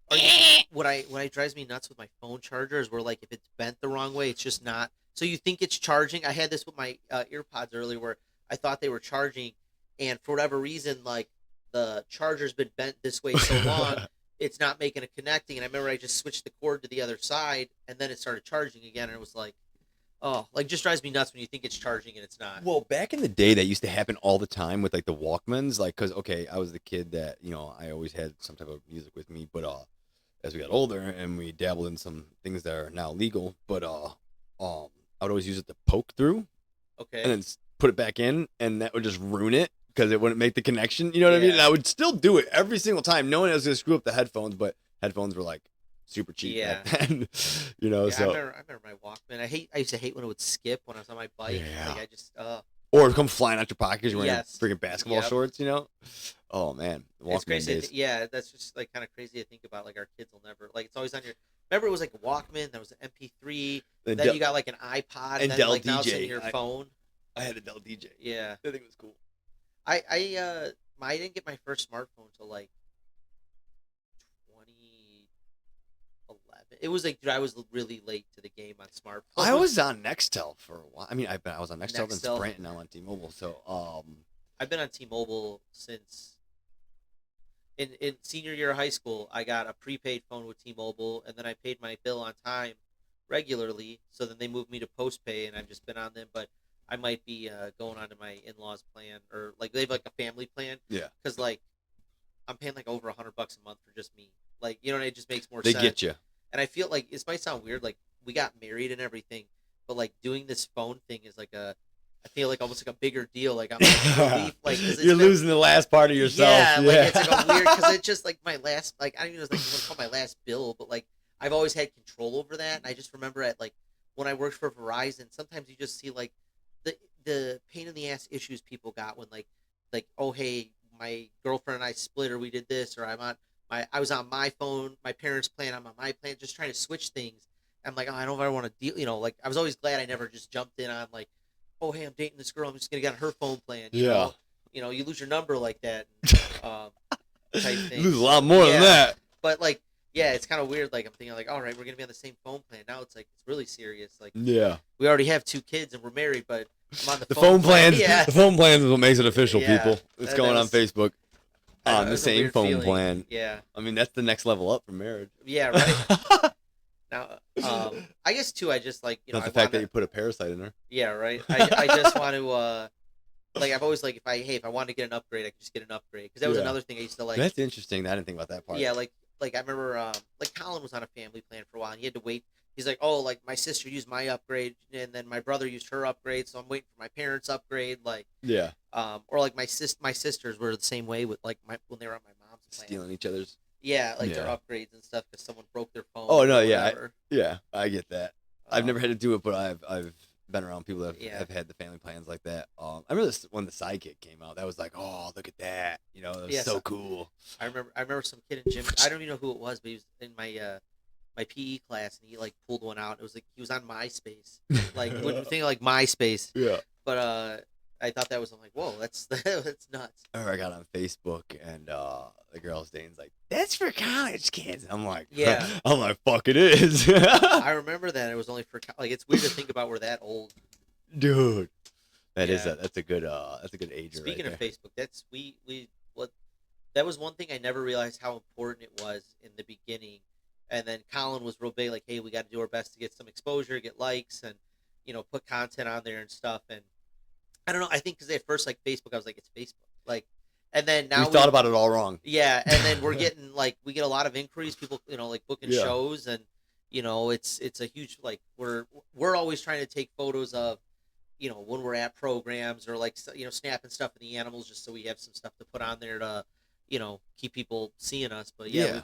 S2: What drives me nuts with my phone charger is where like if it's bent the wrong way, it's just not. So you think it's charging. I had this with my earpods earlier where I thought they were charging, and for whatever reason, like the charger's been bent this way so long. It's not making a connecting, and I remember I just switched the cord to the other side, and then it started charging again, and it was like, oh, like just drives me nuts when you think it's charging and it's not.
S1: Well, back in the day, that used to happen all the time with like the Walkmans, like because I was the kid that I always had some type of music with me, but as we got older and we dabbled in some things that are now legal, but I would always use it to poke through, and then put it back in, and that would just ruin it. Because it wouldn't make the connection, you know what I mean? And I would still do it every single time, knowing I was going to screw up the headphones, but headphones were like super cheap
S2: Yeah.
S1: back then. You know,
S2: Yeah,
S1: so
S2: I remember my Walkman. I used to hate when it would skip when I was on my bike.
S1: yeah.
S2: Like I just
S1: Or come flying out your pocket because you're wearing
S2: yes.
S1: freaking basketball
S2: Yep.
S1: shorts, you know? Oh man, the
S2: It's
S1: Walkman
S2: crazy.
S1: days.
S2: Yeah, that's just like kind of crazy to think about. Like our kids will never like it's always on your. Remember, it was like a Walkman. There was an MP3.
S1: And
S2: Then
S1: Del-
S2: you got like an iPod,
S1: and
S2: then
S1: Dell
S2: like now it's in
S1: DJ.
S2: your phone.
S1: I had a Dell DJ.
S2: Yeah,
S1: I think it was cool.
S2: I didn't get my first smartphone until like 2011. It was like dude, I was really late to the game on smartphones.
S1: I was on Nextel for a while. I mean, I was on Nextel, then
S2: Nextel.
S1: Sprint, and now on T-Mobile. So,
S2: I've been on T-Mobile since in senior year of high school. I got a prepaid phone with T-Mobile, and then I paid my bill on time regularly. So then they moved me to postpay, and I've just been on them. But I might be going on to my in-laws plan, or like they have like a family plan.
S1: yeah,
S2: Because like I'm paying like over $100 a month for just me. Like you know, it just makes more
S1: they
S2: sense.
S1: get you.
S2: And I feel like this might sound weird, like we got married and everything, but like doing this phone thing is like I feel like almost like a bigger deal. Like I'm like relief, like 'cause it's
S1: You're
S2: been-
S1: losing the last part of yourself.
S2: Yeah, like it's like a weird because it's just like my last, like I don't even know if want to call my last bill, but like I've always had control over that. And I just remember at like when I worked for Verizon, sometimes you just see like the pain in the ass issues people got when like oh hey my girlfriend and I split or we did this or I was on my phone, my parents' plan, I'm on my plan, just trying to switch things. I'm like, oh, I don't ever want to deal, you know, like I was always glad I never just jumped in on like, oh, hey, I'm dating this girl, I'm just gonna get on her phone plan. You know, you lose your number like that, type thing.
S1: You lose a lot more than that.
S2: But like, yeah, it's kind of weird. Like I'm thinking, like, all right, we're gonna be on the same phone plan. Now it's like it's really serious. Like,
S1: Yeah,
S2: we already have 2 kids and we're married, but I'm on
S1: the phone plans.
S2: Yeah,
S1: The phone plans is what makes it official,
S2: Yeah.
S1: people. It's
S2: That
S1: going on
S2: was-
S1: Facebook.
S2: I know,
S1: On
S2: it
S1: the
S2: was a
S1: same
S2: weird
S1: phone
S2: feeling.
S1: plan.
S2: Yeah,
S1: I mean, that's the next level up for marriage.
S2: yeah, right. Now, I guess too. I just like
S1: Not
S2: I
S1: the fact that
S2: wanna-
S1: you put a parasite in her.
S2: Yeah, right. I just want to like I've always like if I wanted to get an upgrade, I could just get an upgrade because that was
S1: Yeah.
S2: another thing I used to like.
S1: That's interesting. I didn't think about that part.
S2: Yeah, like I remember like Colin was on a family plan for a while and he had to wait. He's like, oh, like my sister used my upgrade and then my brother used her upgrade, so I'm waiting for my parents' upgrade. Like,
S1: Yeah.
S2: or like my sisters were the same way with like when they were on my mom's plan.
S1: Stealing each other's.
S2: Yeah, like their
S1: Yeah.
S2: upgrades and stuff because someone broke their phone.
S1: Oh, no,
S2: or
S1: yeah,
S2: whatever.
S1: Yeah, I get that. I've
S2: Um,
S1: never had to do it, but I've been around people that
S2: Yeah.
S1: have had the family plans like that. I remember this when the Sidekick came out. That was like, oh, look at that. You know, it was
S2: Yes.
S1: so cool.
S2: I remember some kid in gym. I don't even know who it was, but he was in my PE class, and he like pulled one out. It was like he was on MySpace, like when you think like MySpace.
S1: Yeah.
S2: But I thought that was I'm like, whoa, that's that's nuts.
S1: I remember I got on Facebook and the girl's dating's like, that's for college kids. I'm like,
S2: Yeah.
S1: I'm like, fuck, it is.
S2: I remember that it was only for like it's weird to think about we're that old.
S1: Dude, that's
S2: Yeah.
S1: a good age.
S2: Speaking
S1: right
S2: of Facebook, that's we what that was one thing I never realized how important it was in the beginning. And then Colin was real big, like, hey, we got to do our best to get some exposure, get likes, and put content on there and stuff. And I don't know, I think because at first like Facebook, I was like, it's Facebook, like, and then now
S1: we thought about it all wrong.
S2: Yeah, and then we're getting like we get a lot of inquiries, people like booking
S1: Yeah.
S2: shows, and it's a huge like we're always trying to take photos of when we're at programs or like snapping stuff of the animals just so we have some stuff to put on there to keep people seeing us. But
S1: Yeah.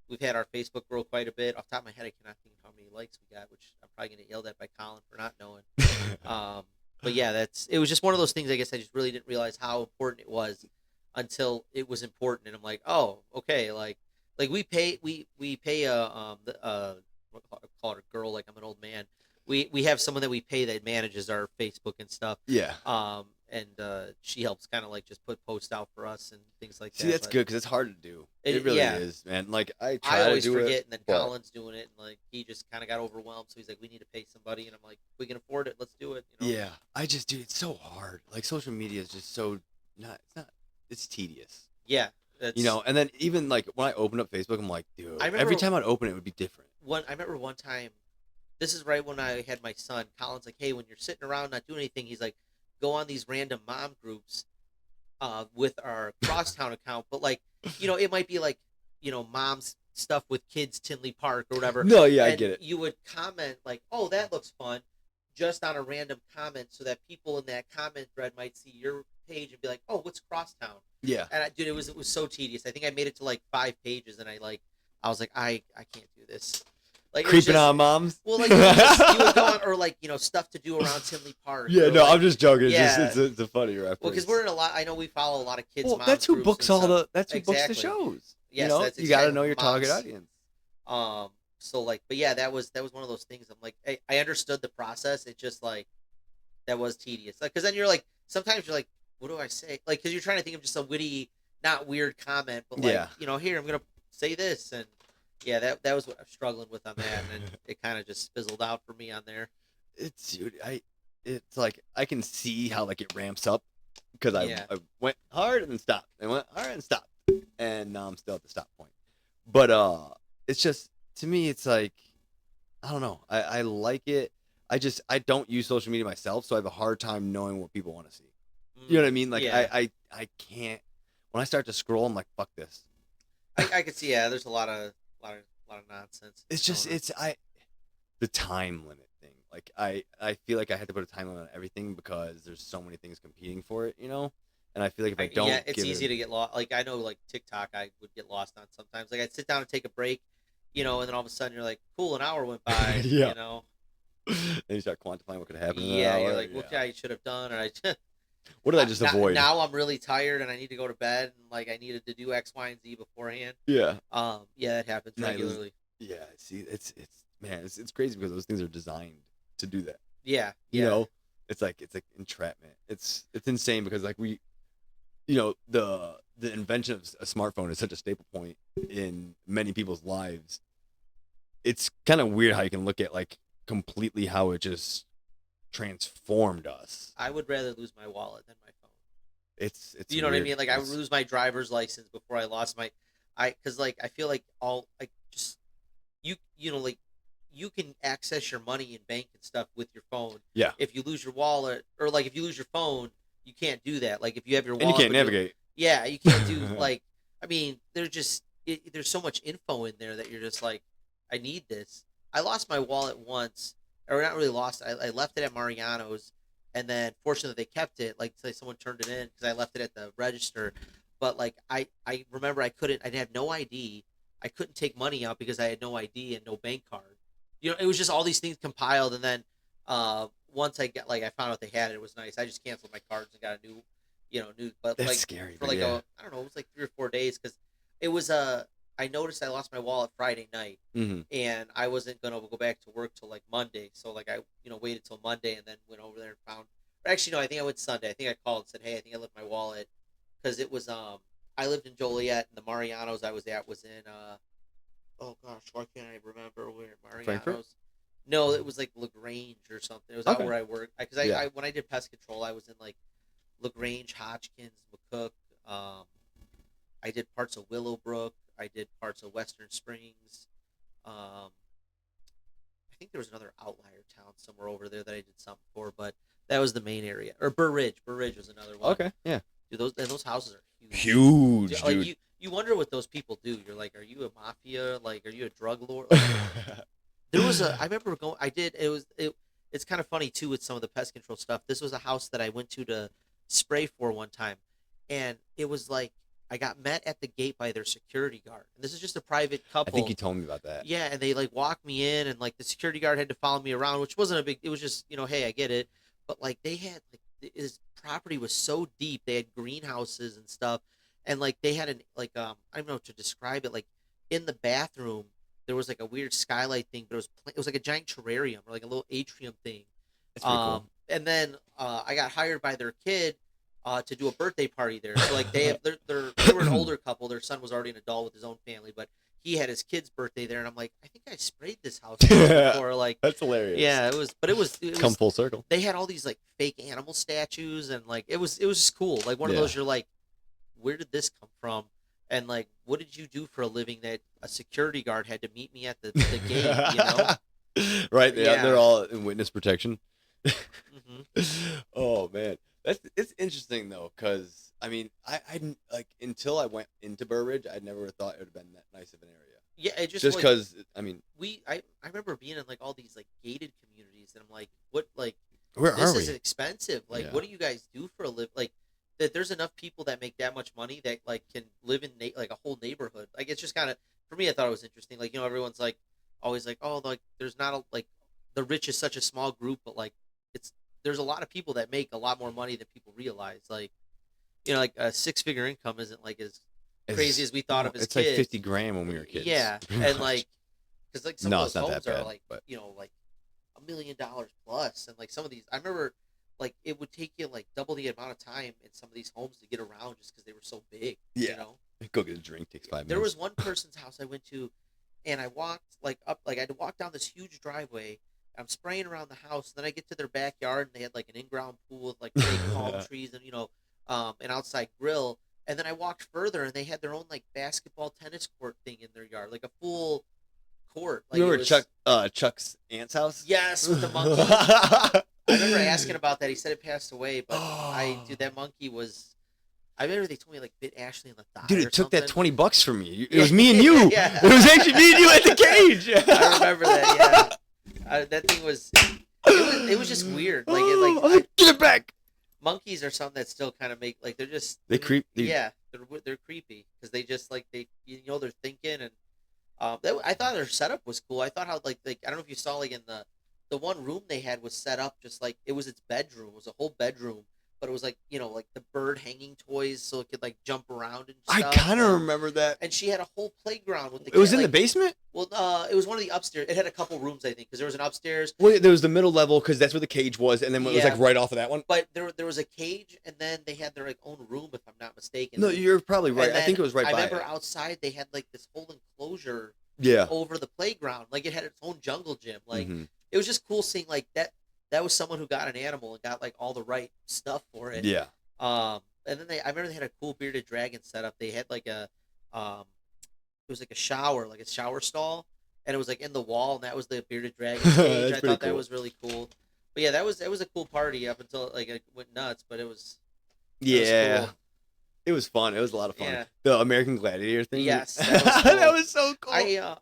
S2: we've had our Facebook grow quite a bit. Off the top of my head, I cannot think how many likes we got, which I'm probably gonna get yelled at by Colin for not knowing. But yeah, it was just one of those things. I guess I just really didn't realize how important it was until it was important, and I'm like, oh, okay, like we pay call her a girl, like I'm an old man. We have someone that we pay that manages our Facebook and stuff.
S1: Yeah.
S2: And she helps kind of like just put posts out for us and things like that.
S1: See, that's
S2: but
S1: good because it's hard to do. It
S2: It-
S1: really
S2: yeah.
S1: is, man. Like I
S2: I
S1: try
S2: always
S1: to do
S2: forget,
S1: it,
S2: and then
S1: but-
S2: Colin's doing it, and like he just kind of got overwhelmed, so he's like, "We need to pay somebody," and I'm like, "We can afford it. Let's do it."
S1: Yeah, I just do. It's so hard. Like social media is just so not. It's not. It's tedious.
S2: Yeah. That's,
S1: And then even like when I open up Facebook, I'm like, dude.
S2: I
S1: Every
S2: remember-
S1: time I'd open it, would be different.
S2: I remember one time. This is right when I had my son. Colin's like, "Hey, when you're sitting around not doing anything," he's like, "Go on these random mom groups, with our Crosstown account, but like, it might be like, mom's stuff with kids, Tinley Park or whatever."
S1: No, yeah, I
S2: And
S1: get it.
S2: You would comment like, "Oh, that looks fun," just on a random comment, so that people in that comment thread might see your page and be like, "Oh, what's Crosstown?"
S1: Yeah.
S2: And dude, it was so tedious. I think I made it to like 5 pages, and I like I was like, I can't do this. Like it was
S1: Creeping
S2: just
S1: on moms.
S2: well, like you would go on, or like stuff to do around Tinley Park.
S1: Yeah,
S2: or
S1: no,
S2: like,
S1: I'm just joking. It's just
S2: yeah.
S1: it's a funny reference.
S2: Well, because we're in a lot. I know we follow a lot of kids'
S1: Well,
S2: moms groups and stuff.
S1: that's who books the
S2: Exactly.
S1: shows.
S2: Yes, that's
S1: You got to
S2: exactly
S1: know your target
S2: moms.
S1: audience.
S2: So like, but yeah, that was one of those things. I'm like, I understood the process. It just like that was tedious. Like, because then you're like, sometimes you're like, what do I say? Like, because you're trying to think of just a witty, not weird comment, but like,
S1: Yeah.
S2: here I'm gonna say this, and yeah, that was what I was struggling with on that, and it kind of just fizzled out for me on there.
S1: Dude, it's like I can see how like it ramps up because
S2: Yeah.
S1: I went hard and then stopped, and went hard and stopped, and now I'm still at the stop point. But it's just to me, it's like I don't know. I like it. I don't use social media myself, so I have a hard time knowing what people want to see. You know what I mean? Like
S2: Yeah.
S1: I can't. When I start to scroll, I'm like, fuck this.
S2: I could see. Yeah, there's a lot of nonsense.
S1: It's just
S2: going on.
S1: the time limit thing. Like I feel like I had to put a time limit on everything because there's so many things competing for it, And I feel like if I don't,
S2: Yeah, it's easy to get lost. Like I know, like TikTok, I would get lost on sometimes. Like I'd sit down and take a break, and then all of a sudden you're like, cool, an hour went by.
S1: Yeah. Then you start quantifying what could happen. In an
S2: Yeah, you're
S1: hour.
S2: like, what I should have done, or I.
S1: What did I just avoid?
S2: Now I'm really tired and I need to go to bed, and like I needed to do X, Y, and Z beforehand.
S1: Yeah.
S2: Yeah, that happens regularly.
S1: Yeah. See, it's man, it's crazy because those things are designed to do that.
S2: Yeah.
S1: You know, it's like entrapment. It's insane because like the invention of a smartphone is such a staple point in many people's lives. It's kind of weird how you can look at like completely how it just transformed us.
S2: I would rather lose my wallet than my phone.
S1: It's
S2: you know
S1: weird.
S2: what I mean? Like I would lose my driver's license before I lost because like I feel like all like just like you can access your money and bank and stuff with your phone.
S1: Yeah.
S2: If you lose your wallet, or like if you lose your phone, you can't do that. Like if you have your wallet,
S1: and you can't navigate.
S2: Yeah, you can't do like. I mean, there's so much info in there that you're just like, I need this. I lost my wallet once, or not really lost. I left it at Mariano's, and then fortunately they kept it. Like say someone turned it in because I left it at the register. But like I remember I had no ID. I couldn't take money out because I had no ID and no bank card. It was just all these things compiled, and then once I found out they had it, it was nice. I just canceled my cards and got a new, But
S1: That's
S2: like
S1: scary.
S2: for like I don't know, it was like 3 or 4 days because it was I noticed I lost my wallet Friday night, and I wasn't gonna go back to work till like Monday. So like I waited till Monday and then went over there and found. Or actually, no, I think I went Sunday. I think I called and said, hey, I think I left my wallet because it was I lived in Joliet, and the Mariano's I was at was in oh gosh, why can't I remember where Mariano's?
S1: Frankfurt?
S2: No, it was like LaGrange or something. It was out where I worked because I when I did pest control, I was in like LaGrange, Hodgkins, McCook. I did parts of Willowbrook. I did parts of Western Springs. I think there was another outlier town somewhere over there that I did something for, but that was the main area. Or Burr Ridge. Burr Ridge was another one.
S1: Okay, yeah.
S2: Dude, those houses are huge.
S1: Huge, dude.
S2: Like you wonder what those people do. You're like, are you a mafia? Like, are you a drug lord? Like, there was I remember going. It's kind of funny too with some of the pest control stuff. This was a house that I went to spray for one time, and it was like I got met at the gate by their security guard. And this is just a private couple.
S1: I think you told me about that.
S2: Yeah, and they like walked me in, and like the security guard had to follow me around, which wasn't a big. It was just hey, I get it, but like they had like his property was so deep. They had greenhouses and stuff, and like they had I don't know how to describe it. Like in the bathroom, there was like a weird skylight thing, but it was like a giant terrarium or like a little atrium thing.
S1: That's pretty cool.
S2: And then I got hired by their kid to do a birthday party there. So like they were an older couple. Their son was already an adult with his own family, but he had his kid's birthday there, and I'm like, I think I sprayed this house before. Like
S1: that's hilarious.
S2: Yeah, it was
S1: come full circle.
S2: They had all these like fake animal statues, and like it was just cool. Like one of those, you're like, where did this come from? And like, what did you do for a living that a security guard had to meet me at the gate?
S1: Right? They're all in witness protection.
S2: Mm-hmm.
S1: Oh man, it's interesting though, because I mean, I like until I went into Burr Ridge, I never thought it would have been that nice of an area.
S2: Yeah, it just
S1: because I mean,
S2: I remember being in like all these like gated communities, and I'm like, what like
S1: where
S2: this
S1: are we?
S2: is expensive. Like, what do you guys do for a live? Like that there's enough people that make that much money that like can live in like a whole neighborhood. Like it's just kind of for me, I thought it was interesting. Like, everyone's like always like, oh, like there's not a like the rich is such a small group, but like it's there's a lot of people that make a lot more money than people realize. Like, like a six-figure income isn't like as crazy as we thought of as
S1: it's
S2: kids.
S1: like 50 grand when we were kids.
S2: Yeah,
S1: pretty
S2: and
S1: much.
S2: like because like some
S1: No,
S2: of
S1: it's
S2: those
S1: not
S2: homes
S1: that
S2: are
S1: bad,
S2: like
S1: but
S2: like $1 million plus, and like some of these, I remember like it would take you like double the amount of time in some of these homes to get around just because they were so big.
S1: yeah, go get a drink, takes 5 minutes.
S2: There was one person's house I went to, and I walked like up, like I had to walk down this huge driveway. I'm spraying around the house, and then I get to their backyard, and they had like an in-ground pool with like big palm trees and an outside grill. And then I walked further, and they had their own like basketball tennis court thing in their yard, like a full court. Like,
S1: you
S2: it
S1: remember
S2: was,
S1: Chuck's aunt's house?
S2: Yes, with the monkey. I remember asking about that. He said it passed away, but dude, that monkey was. I remember they told me like bit Ashley in the thigh.
S1: Dude,
S2: or
S1: it took
S2: something.
S1: that $20 from me. It was me and you.
S2: Yeah.
S1: It was actually me and you at the cage.
S2: I remember that. Yeah, that thing was. It was just weird. Like,
S1: get it back.
S2: Monkeys are something that still kind of make like they're just
S1: They creep.
S2: Yeah, they're creepy because they just like they're thinking and I thought their setup was cool. I thought how like I don't know if you saw like in the one room they had was set up just like it was its bedroom. It was a whole bedroom, but it was like like the bird hanging toys so it could like jump around and stuff.
S1: I kind of remember that.
S2: And she had a whole playground with the.
S1: It was in
S2: like,
S1: the basement.
S2: Well, it was one of the upstairs. It had a couple rooms, I think, because there was an upstairs.
S1: Well, there was the middle level because that's where the cage was, and then it was like right off of that one.
S2: But there was a cage, and then they had their like own room, if I'm not mistaken.
S1: No, you're probably right. I think it was right by.
S2: I remember outside they had like this whole enclosure.
S1: Yeah.
S2: Over the playground, like it had its own jungle gym. Like it was just cool seeing like that. That was someone who got an animal and got like all the right stuff for it.
S1: Yeah.
S2: And then I remember they had a cool bearded dragon setup. They had like it was like a shower stall, and it was like in the wall, and that was the bearded dragon cage. I thought that was really cool. But yeah, that was a cool party up until like it went nuts. But it was
S1: yeah,
S2: cool.
S1: It was fun. It was a lot of fun.
S2: Yeah.
S1: The American Gladiator thing.
S2: Yes, that was, cool.
S1: That was so cool.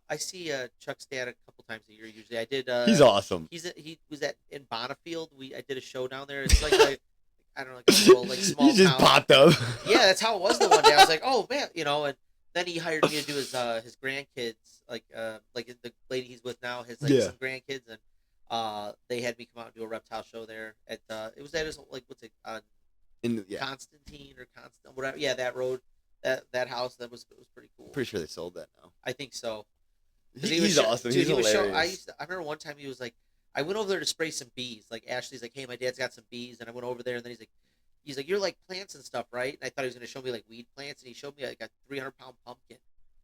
S2: I see Chuck's dad a couple times a year. Usually, I did.
S1: He's awesome.
S2: He was in Bonneville. I did a show down there. It's like I don't know, like a little like small.
S1: He just
S2: town.
S1: popped up.
S2: Yeah, that's how it was the one day. I was like, oh man, and then he hired me to do his grandkids, like the lady he's with now, his some grandkids, and they had me come out and do a reptile show there at it was at his like what's it Constantine or Constant whatever that road that house it was pretty cool.
S1: Pretty sure they sold that now.
S2: I think so.
S1: He's awesome.
S2: Dude,
S1: he's hilarious.
S2: I remember one time he was like, I went over there to spray some bees. Like Ashley's like, hey, my dad's got some bees, and I went over there, and then he's like, you're like plants and stuff, right? And I thought he was gonna show me like weed plants, and he showed me like a 300-pound pumpkin.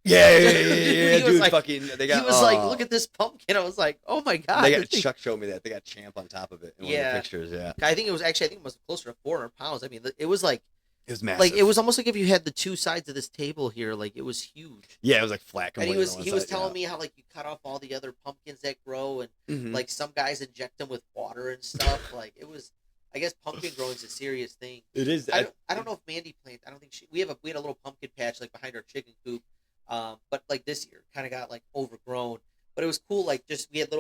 S1: Yeah,
S2: dude.
S1: Like, they got.
S2: He was like, look at this pumpkin. I was like, oh my god.
S1: They got Chuck showed me that they got Champ on top of it in one of the pictures. Yeah,
S2: I think it was closer to 400 pounds. I mean, it was like.
S1: It was massive.
S2: Like it was almost like if you had the two sides of this table here, like it was huge.
S1: Yeah, it was like flat.
S2: And he was telling me how like you cut off all the other pumpkins that grow, and like some guys inject them with water and stuff. Like it was, I guess pumpkin growing is a serious thing.
S1: It is.
S2: I don't know if Mandy planted. I don't think we had a little pumpkin patch like behind our chicken coop, but like this year kind of got like overgrown. But it was cool. Like just we had the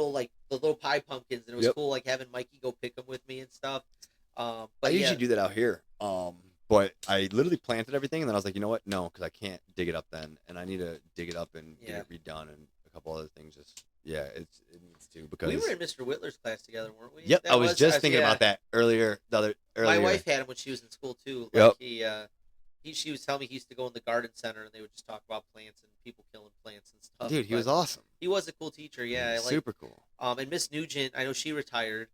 S2: little pie pumpkins, and it was cool like having Mikey go pick them with me and stuff. But
S1: I usually do that out here. But I literally planted everything, and then I was like, you know what? No, because I can't dig it up then, and I need to dig it up and get it redone, and a couple other things. It needs to because
S2: we were in Mr. Whitler's class together, weren't we?
S1: Yep, I was just thinking about that earlier.
S2: My wife had him when she was in school too. Like she was telling me he used to go in the garden center, and they would just talk about plants and people killing plants and stuff.
S1: Dude, he was awesome.
S2: He was a cool teacher. Yeah,
S1: super cool.
S2: And Miss Nugent, I know she retired.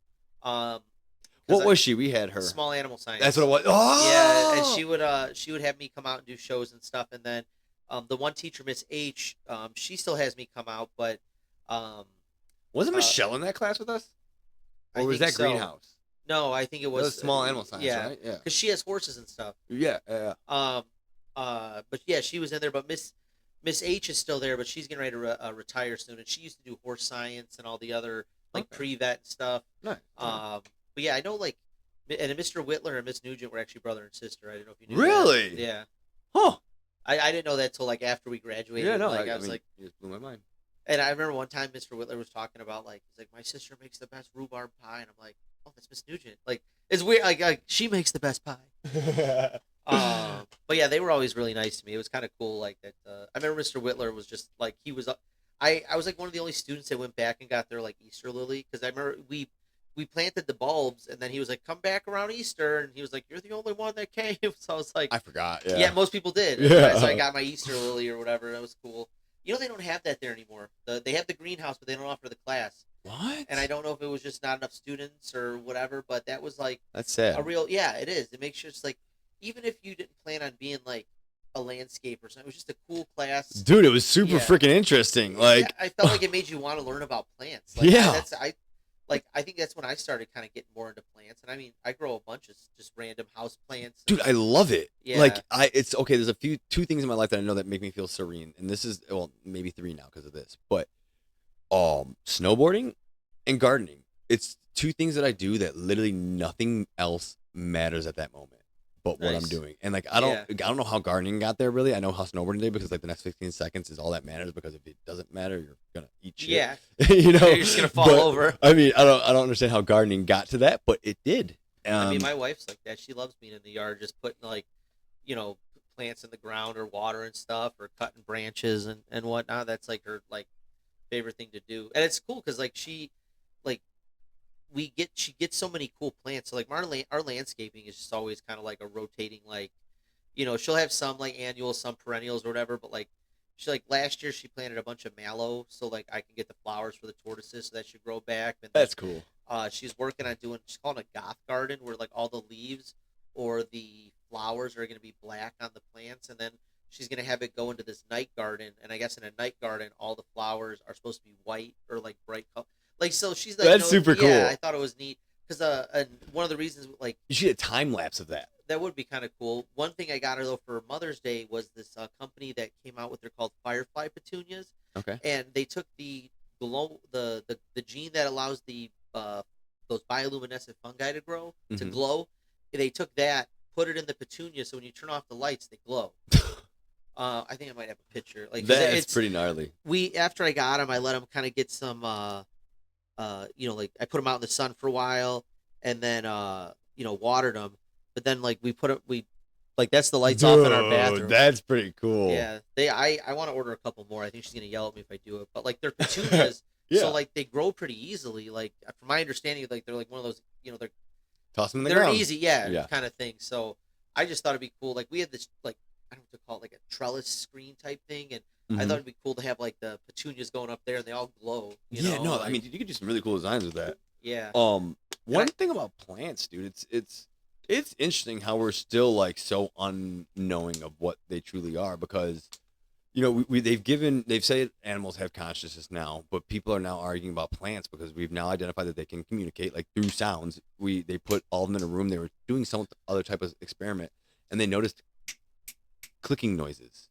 S1: What was she? We had her.
S2: Small Animal Science.
S1: That's what it was. Oh,
S2: yeah, and she would have me come out and do shows and stuff, and then the one teacher, Miss H, she still has me come out, but
S1: wasn't Michelle in that class with us, or was that Greenhouse?
S2: No, I think it was
S1: Small Animal Science. Right? Yeah,
S2: because she has horses and stuff.
S1: Yeah.
S2: But yeah, she was in there, but Miss H is still there, but she's getting ready to retire soon, and she used to do horse science and all the other pre-vet stuff.
S1: Nice.
S2: But yeah, I know and Mr. Whitler and Miss Nugent were actually brother and sister. I didn't know if you knew.
S1: Really?
S2: That. Yeah.
S1: Huh.
S2: I didn't know that till like after we graduated.
S1: Yeah, no.
S2: I was like,
S1: you just blew my mind.
S2: And I remember one time Mr. Whitler was talking about he's like, my sister makes the best rhubarb pie, and I'm like, oh, that's Miss Nugent. Like it's weird. Like she makes the best pie. But yeah, they were always really nice to me. It was kind of cool, like that. I remember Mr. Whitler was just like he was. I was like one of the only students that went back and got their like Easter lily because I remember we planted the bulbs and then he was like, come back around Easter, and he was like, you're the only one that came. So I was like,
S1: I forgot. Yeah.
S2: yeah, most people did.
S1: Yeah.
S2: So I got my Easter lily or whatever. That was cool. You know, they don't have that there anymore. They have the greenhouse, but they don't offer the class.
S1: What?
S2: And I don't know if it was just not enough students or whatever, but that was like
S1: That's sad.
S2: a real, yeah, it is. It makes sure it's like, even if you didn't plan on being like a landscaper or something, it was just a cool class.
S1: Dude, it was super
S2: Yeah.
S1: freaking interesting. Like,
S2: Yeah, I felt like it made you want to learn about plants. Like,
S1: Yeah.
S2: I think that's when I started kind of getting more into plants. And I mean, I grow a bunch of just random house plants.
S1: dude, I love it.
S2: Yeah.
S1: Like, it's okay. There's two things in my life that I know that make me feel serene, and this is, well, maybe three now because of this, but snowboarding and gardening. It's two things that I do that literally nothing else matters at that moment but what I'm
S2: Nice.
S1: doing. And like, I don't know how gardening got there really. I know how snowboarding did because like the next 15 seconds is all that matters, because if it doesn't matter, you're gonna eat shit.
S2: Yeah.
S1: You know,
S2: You're just gonna fall
S1: But,
S2: over.
S1: I mean, I don't understand how gardening got to that, but it did.
S2: I mean, my wife's like that. She loves being in the yard, just putting like, plants in the ground or water and stuff, or cutting branches and whatnot. That's like her like favorite thing to do, and it's cool because like like she gets so many cool plants. So like our landscaping is just always kind of like a rotating, like, she'll have some like annuals, some perennials or whatever, but like she like last year she planted a bunch of mallow so like I can get the flowers for the tortoises so that should grow back. And
S1: That's cool.
S2: she's working on she's calling it a goth garden, where like all the leaves or the flowers are going to be black on the plants, and then she's going to have it go into this night garden. And I guess in a night garden all the flowers are supposed to be white or like bright color. Like, so she's like,
S1: That's super cool.
S2: Yeah, I thought it was neat because and one of the reasons, like,
S1: You should get a time lapse of that.
S2: that would be kind of cool. One thing I got her though for Mother's Day was this company that came out with, they're called Firefly petunias,
S1: Okay.
S2: and they took the gene that allows the those bioluminescent fungi to grow to
S1: Mhm.
S2: glow. They took that, put it in the petunia, so when you turn off the lights, they glow. I think I might have a picture. Like, 'cause
S1: That's
S2: it's
S1: pretty gnarly.
S2: after I got them, I let them kind of get some like I put them out in the sun for a while, and then watered them. But then like we like that's the lights off in our
S1: Dude,
S2: bathroom.
S1: That's pretty cool.
S2: Yeah, I want to order a couple more. I think she's gonna yell at me if I do it. But like they're petunias,
S1: Yeah.
S2: so like they grow pretty easily. Like from my understanding, like they're like one of those,
S1: Toss them in the
S2: they're
S1: ground.
S2: easy,
S1: Yeah.
S2: kind of thing. So I just thought it'd be cool. Like we had this, like, I don't know what to call it, like a trellis screen type thing, and I
S1: Mhm.
S2: thought it'd be cool to have like the petunias going up there and they all glow.
S1: Yeah, no, I
S2: like,
S1: mean, you could do some really cool designs with that.
S2: yeah.
S1: One thing about plants, dude, it's interesting how we're still like so unknowing of what they truly are, because they've said animals have consciousness now, but people are now arguing about plants because we've now identified that they can communicate like through sounds. They put all of them in a room. They were doing some other type of experiment, and they noticed clicking noises.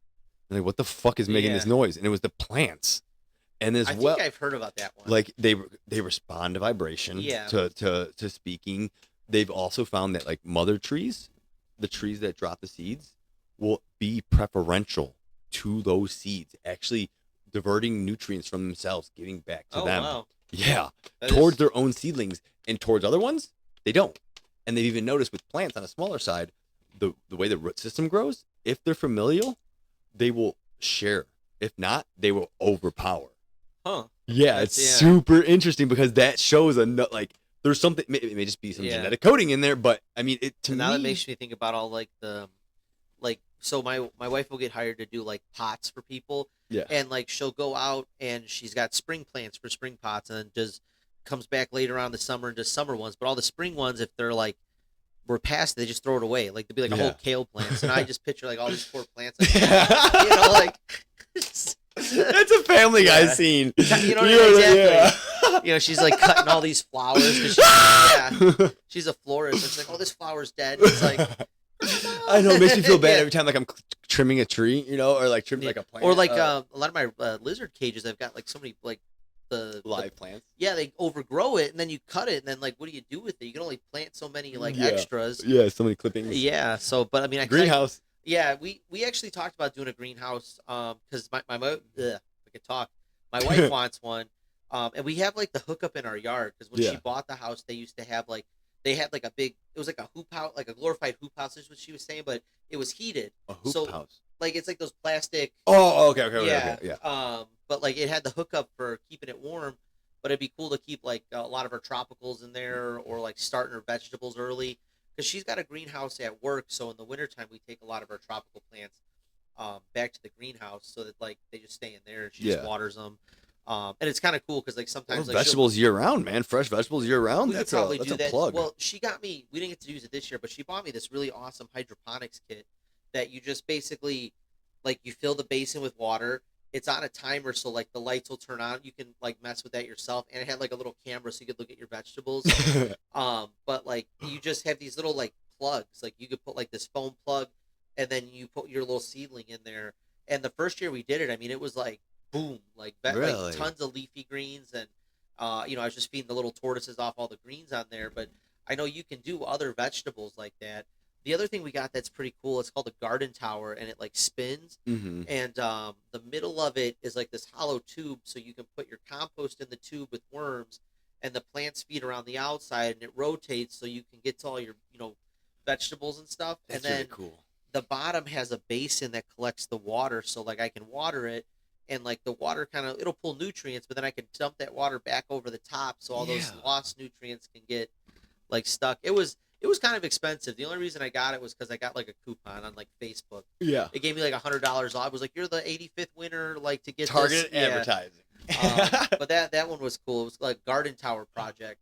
S1: And like, what the fuck is making this
S2: Yeah.
S1: noise? And it was the plants. And as
S2: I
S1: well,
S2: think I've heard about that one.
S1: like they respond to vibration.
S2: Yeah.
S1: To speaking. They've also found that like mother trees, the trees that drop the seeds, will be preferential to those seeds, actually diverting nutrients from themselves, giving back to them.
S2: Wow.
S1: Yeah,
S2: That
S1: towards
S2: is-
S1: their own seedlings, and towards other ones they don't. And they've even noticed with plants on a smaller side, the way the root system grows, if they're familial, they will share. If not, they will overpower.
S2: Huh.
S1: Yeah,
S2: That's-
S1: it's
S2: yeah.
S1: super interesting because that shows like there's something. It may just be some
S2: Yeah.
S1: genetic coding in there, but I mean, it to
S2: And now
S1: me.
S2: that makes me think about all like so my wife will get hired to do like pots for people,
S1: Yeah.
S2: and like she'll go out and she's got spring plants for spring pots, and then just comes back later on the summer and does summer ones. But all the spring ones, if they're like we're past, they just throw it away. Like they'll be like a
S1: Yeah.
S2: whole kale plants, and I just picture like all these poor plants, like,
S1: That's a Family Guy
S2: Yeah.
S1: scene.
S2: You know what I mean?
S1: Yeah.
S2: she's like cutting all these flowers because she's a florist. It's like, oh, this flower's dead. It's like,
S1: I know, it makes me feel bad
S2: Yeah.
S1: every time like I'm trimming a tree, or like trimming like a plant,
S2: or like a lot of my lizard cages. I've got like so many like the
S1: live plants.
S2: yeah, they overgrow it, and then you cut it, and then like, what do you do with it? You can only plant so many like
S1: Yeah.
S2: extras.
S1: Yeah, so many clippings.
S2: Yeah. So, but I mean,
S1: Greenhouse.
S2: Yeah, we actually talked about doing a greenhouse because my if I could talk, my wife wants one, and we have like the hookup in our yard because when
S1: Yeah.
S2: she bought the house, they used to have like they had like a big, it was like a hoop house, like a glorified hoop house is what she was saying, but it was heated.
S1: A hoop
S2: So
S1: house.
S2: like it's like those plastic,
S1: Oh, okay, okay, okay,
S2: yeah.
S1: okay, yeah.
S2: But like it had the hookup for keeping it warm, but it'd be cool to keep like a lot of her tropicals in there, or like starting her vegetables early, because she's got a greenhouse at work. So in the wintertime, we take a lot of her tropical plants back to the greenhouse so that like they just stay in there and she just
S1: Yeah.
S2: waters them. And it's kind of cool because like
S1: Well,
S2: sometimes like
S1: vegetables year round, man. Fresh vegetables year round.
S2: we could
S1: That's
S2: probably
S1: that's
S2: do
S1: a
S2: that.
S1: plug.
S2: Well, she got me. We didn't get to use it this year, but she bought me this really awesome hydroponics kit that you just basically like you fill the basin with water. It's on a timer, so like the lights will turn on. You can like mess with that yourself, and it had like a little camera so you could look at your vegetables. But like you just have these little like plugs. Like you could put like this foam plug, and then you put your little seedling in there. And the first year we did it, I mean, it was like boom, like like
S1: Really?
S2: tons of leafy greens, and I was just feeding the little tortoises off all the greens on there. But I know you can do other vegetables like that. The other thing we got that's pretty cool, it's called a garden tower, and it like spins,
S1: Mm-hmm.
S2: and the middle of it is like this hollow tube, so you can put your compost in the tube with worms, and the plants feed around the outside, and it rotates so you can get to all your vegetables and stuff.
S1: That's
S2: And then
S1: really cool.
S2: the bottom has a basin that collects the water, so like I can water it, and like the water kind of it'll pull nutrients, but then I can dump that water back over the top so all those
S1: Yeah.
S2: lost nutrients can get like stuck. It was kind of expensive. The only reason I got it was because I got like a coupon on like Facebook.
S1: Yeah.
S2: It gave me like $100 off. I was like, "You're the 85th winner, like to get
S1: Targeted
S2: this." Yeah.
S1: advertising.
S2: But that one was cool. It was like Garden Tower Project.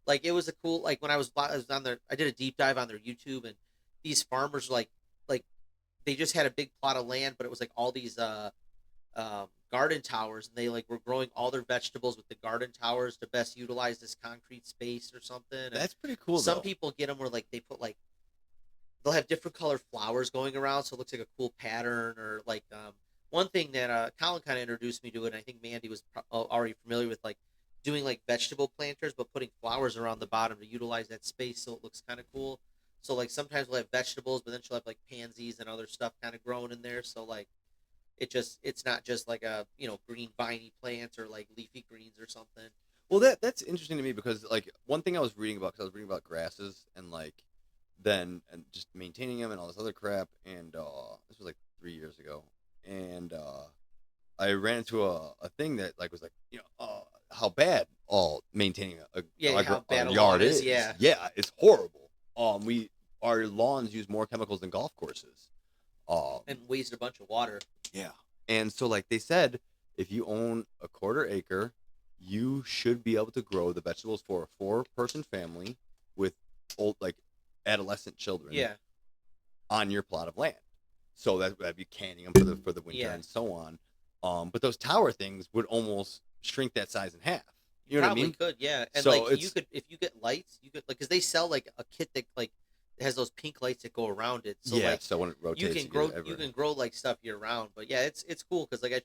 S2: Like it was a cool like when I was on there. I did a deep dive on their YouTube, and these farmers like they just had a big plot of land, but it was like all these garden towers, and they like were growing all their vegetables with the garden towers to best utilize this concrete space or something. And
S1: That's pretty cool.
S2: some
S1: though.
S2: people get them where like they put like they'll have different colored flowers going around, so it looks like a cool pattern. Or like one thing that Colin kind of introduced me to it, and I think Mandy was already familiar with, like doing like vegetable planters, but putting flowers around the bottom to utilize that space so it looks kind of cool. So like sometimes we'll have vegetables, but then she'll have like pansies and other stuff kind of growing in there. So like it's not just like a green viney plants or like leafy greens or something.
S1: Well, that's interesting to me because like one thing I was reading about, because I was reading about grasses and like then and just maintaining them and all this other crap, and this was like 3 years ago, and I ran into a thing that like was like how bad all maintaining
S2: Yeah, how bad a
S1: yard
S2: lawn is,
S1: is.
S2: yeah.
S1: Yeah, it's horrible. Our lawns use more chemicals than golf courses.
S2: And wasted a bunch of water.
S1: Yeah. And so, like they said, if you own a quarter acre, you should be able to grow the vegetables for a four-person family with old, like adolescent children
S2: Yeah.
S1: on your plot of land. So that'd be canning them for the winter
S2: Yeah.
S1: and so on. But those tower things would almost shrink that size in half. You know
S2: Probably
S1: what I mean?
S2: could, yeah. And
S1: So
S2: like you
S1: it's-
S2: could, if you get lights, you could like because they sell like a kit that like has those pink lights that go around it. So
S1: yeah.
S2: like
S1: So when it rotates,
S2: you can
S1: get
S2: grow
S1: it everywhere.
S2: you can grow like stuff year round. But yeah, it's cool because like I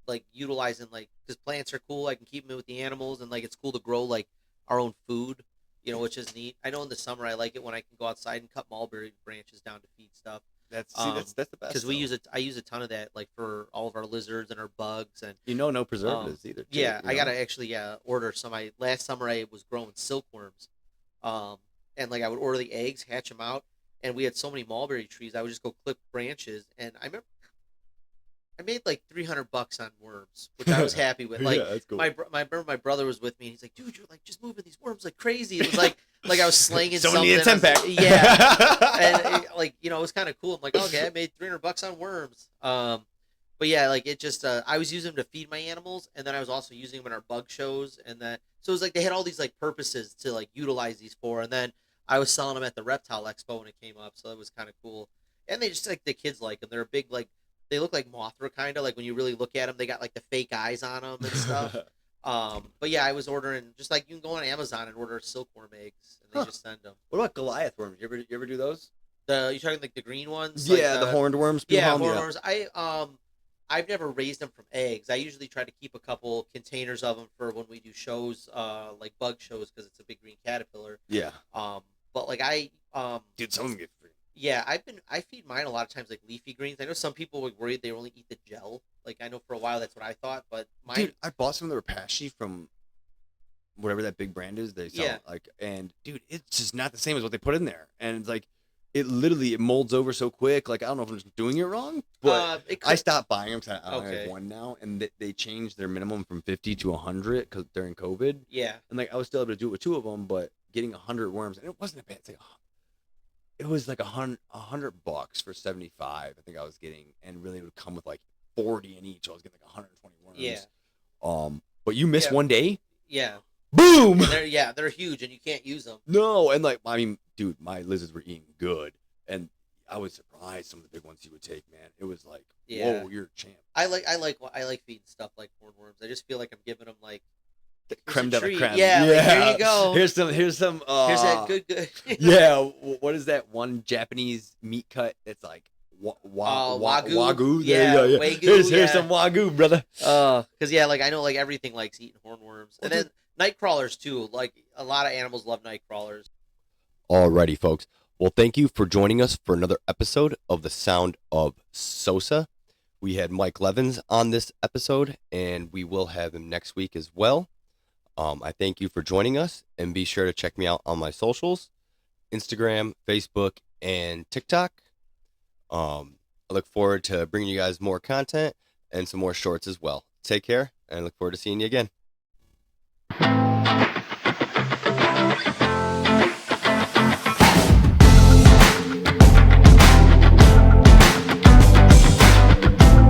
S2: like utilizing like because plants are cool. I can keep them with the animals, and like it's cool to grow like our own food, which is neat. I know in the summer I like it when I can go outside and cut mulberry branches down to feed stuff.
S1: That's the best.
S2: Because
S1: though.
S2: I use a ton of that like for all of our lizards and our bugs and
S1: no preservatives either. Too,
S2: yeah,
S1: you
S2: I
S1: know?
S2: gotta actually order some. I last summer I was growing silkworms, and like I would order the eggs, hatch them out, and we had so many mulberry trees. I would just go clip branches, and I remember I made like $300 on worms, which I was happy with. Like
S1: yeah, that's cool.
S2: my brother was with me, and he's like, "Dude, you're like just moving these worms like crazy." It was like I was slinging
S1: Someone
S2: something.
S1: need a 10-pack.
S2: Yeah, and it was kind of cool. I'm like, okay, I made $300 on worms. But yeah, like it just I was using them to feed my animals, and then I was also using them in our bug shows, and that so it was like they had all these like purposes to like utilize these for, and then I was selling them at the Reptile Expo when it came up, so it was kind of cool. And they just like the kids like them. They're a big like they look like Mothra kind of like when you really look at them, they got like the fake eyes on them and stuff. But yeah, I was ordering just like you can go on Amazon and order silkworm eggs, and they just send them.
S1: What about Goliath worms? You ever do those?
S2: You talking like the green ones?
S1: Yeah,
S2: like
S1: the horned worms.
S2: Yeah,
S1: Pilhelm,
S2: hornworms. I've never raised them from eggs. I usually try to keep a couple containers of them for when we do shows, like bug shows, because it's a big green caterpillar.
S1: Yeah.
S2: But like
S1: Dude, some of them get free.
S2: yeah, I feed mine a lot of times like leafy greens. I know some people were worried they only eat the gel. Like I know for a while that's what I thought, but mine.
S1: Dude, I bought some that were pashy from whatever that big brand is. They sell
S2: Yeah.
S1: like, and dude, it's just not the same as what they put in there. And it's like, it molds over so quick. Like I don't know if I'm just doing it wrong, but I stopped buying them. I only have one now, and they changed their minimum from 50 to 100 because during COVID.
S2: Yeah.
S1: And like I was still able to do it with 2 of them, but getting 100 worms, and it wasn't a bad thing. It was like $100 for 75. I think I was getting, and really it would come with like 40 in each. I was getting like 120 worms.
S2: Yeah.
S1: But you miss one day.
S2: Yeah.
S1: Boom.
S2: They're huge, and you can't use them.
S1: No, and like I mean, dude, my lizards were eating good, and I was surprised some of the big ones he would take. Man, it was like, whoa, you're a champ.
S2: I like feeding stuff like hornworms. I just feel like I'm giving them like
S1: creme de la creme.
S2: Yeah, like, here you go.
S1: Here's some.
S2: Here's that good.
S1: Yeah, what is that one Japanese meat cut? It's like wagyu.
S2: Yeah,
S1: there you go.
S2: Wagyu,
S1: here's some wagyu, brother.
S2: Because like I know like everything likes eating hornworms, and then night crawlers too. Like a lot of animals love night crawlers.
S1: Alrighty, folks. Well, thank you for joining us for another episode of The Sound of Sosa. We had Mike Levins on this episode, and we will have him next week as well. I thank you for joining us, and be sure to check me out on my socials, Instagram, Facebook, and TikTok. I look forward to bringing you guys more content and some more shorts as well. Take care, and I look forward to seeing you again.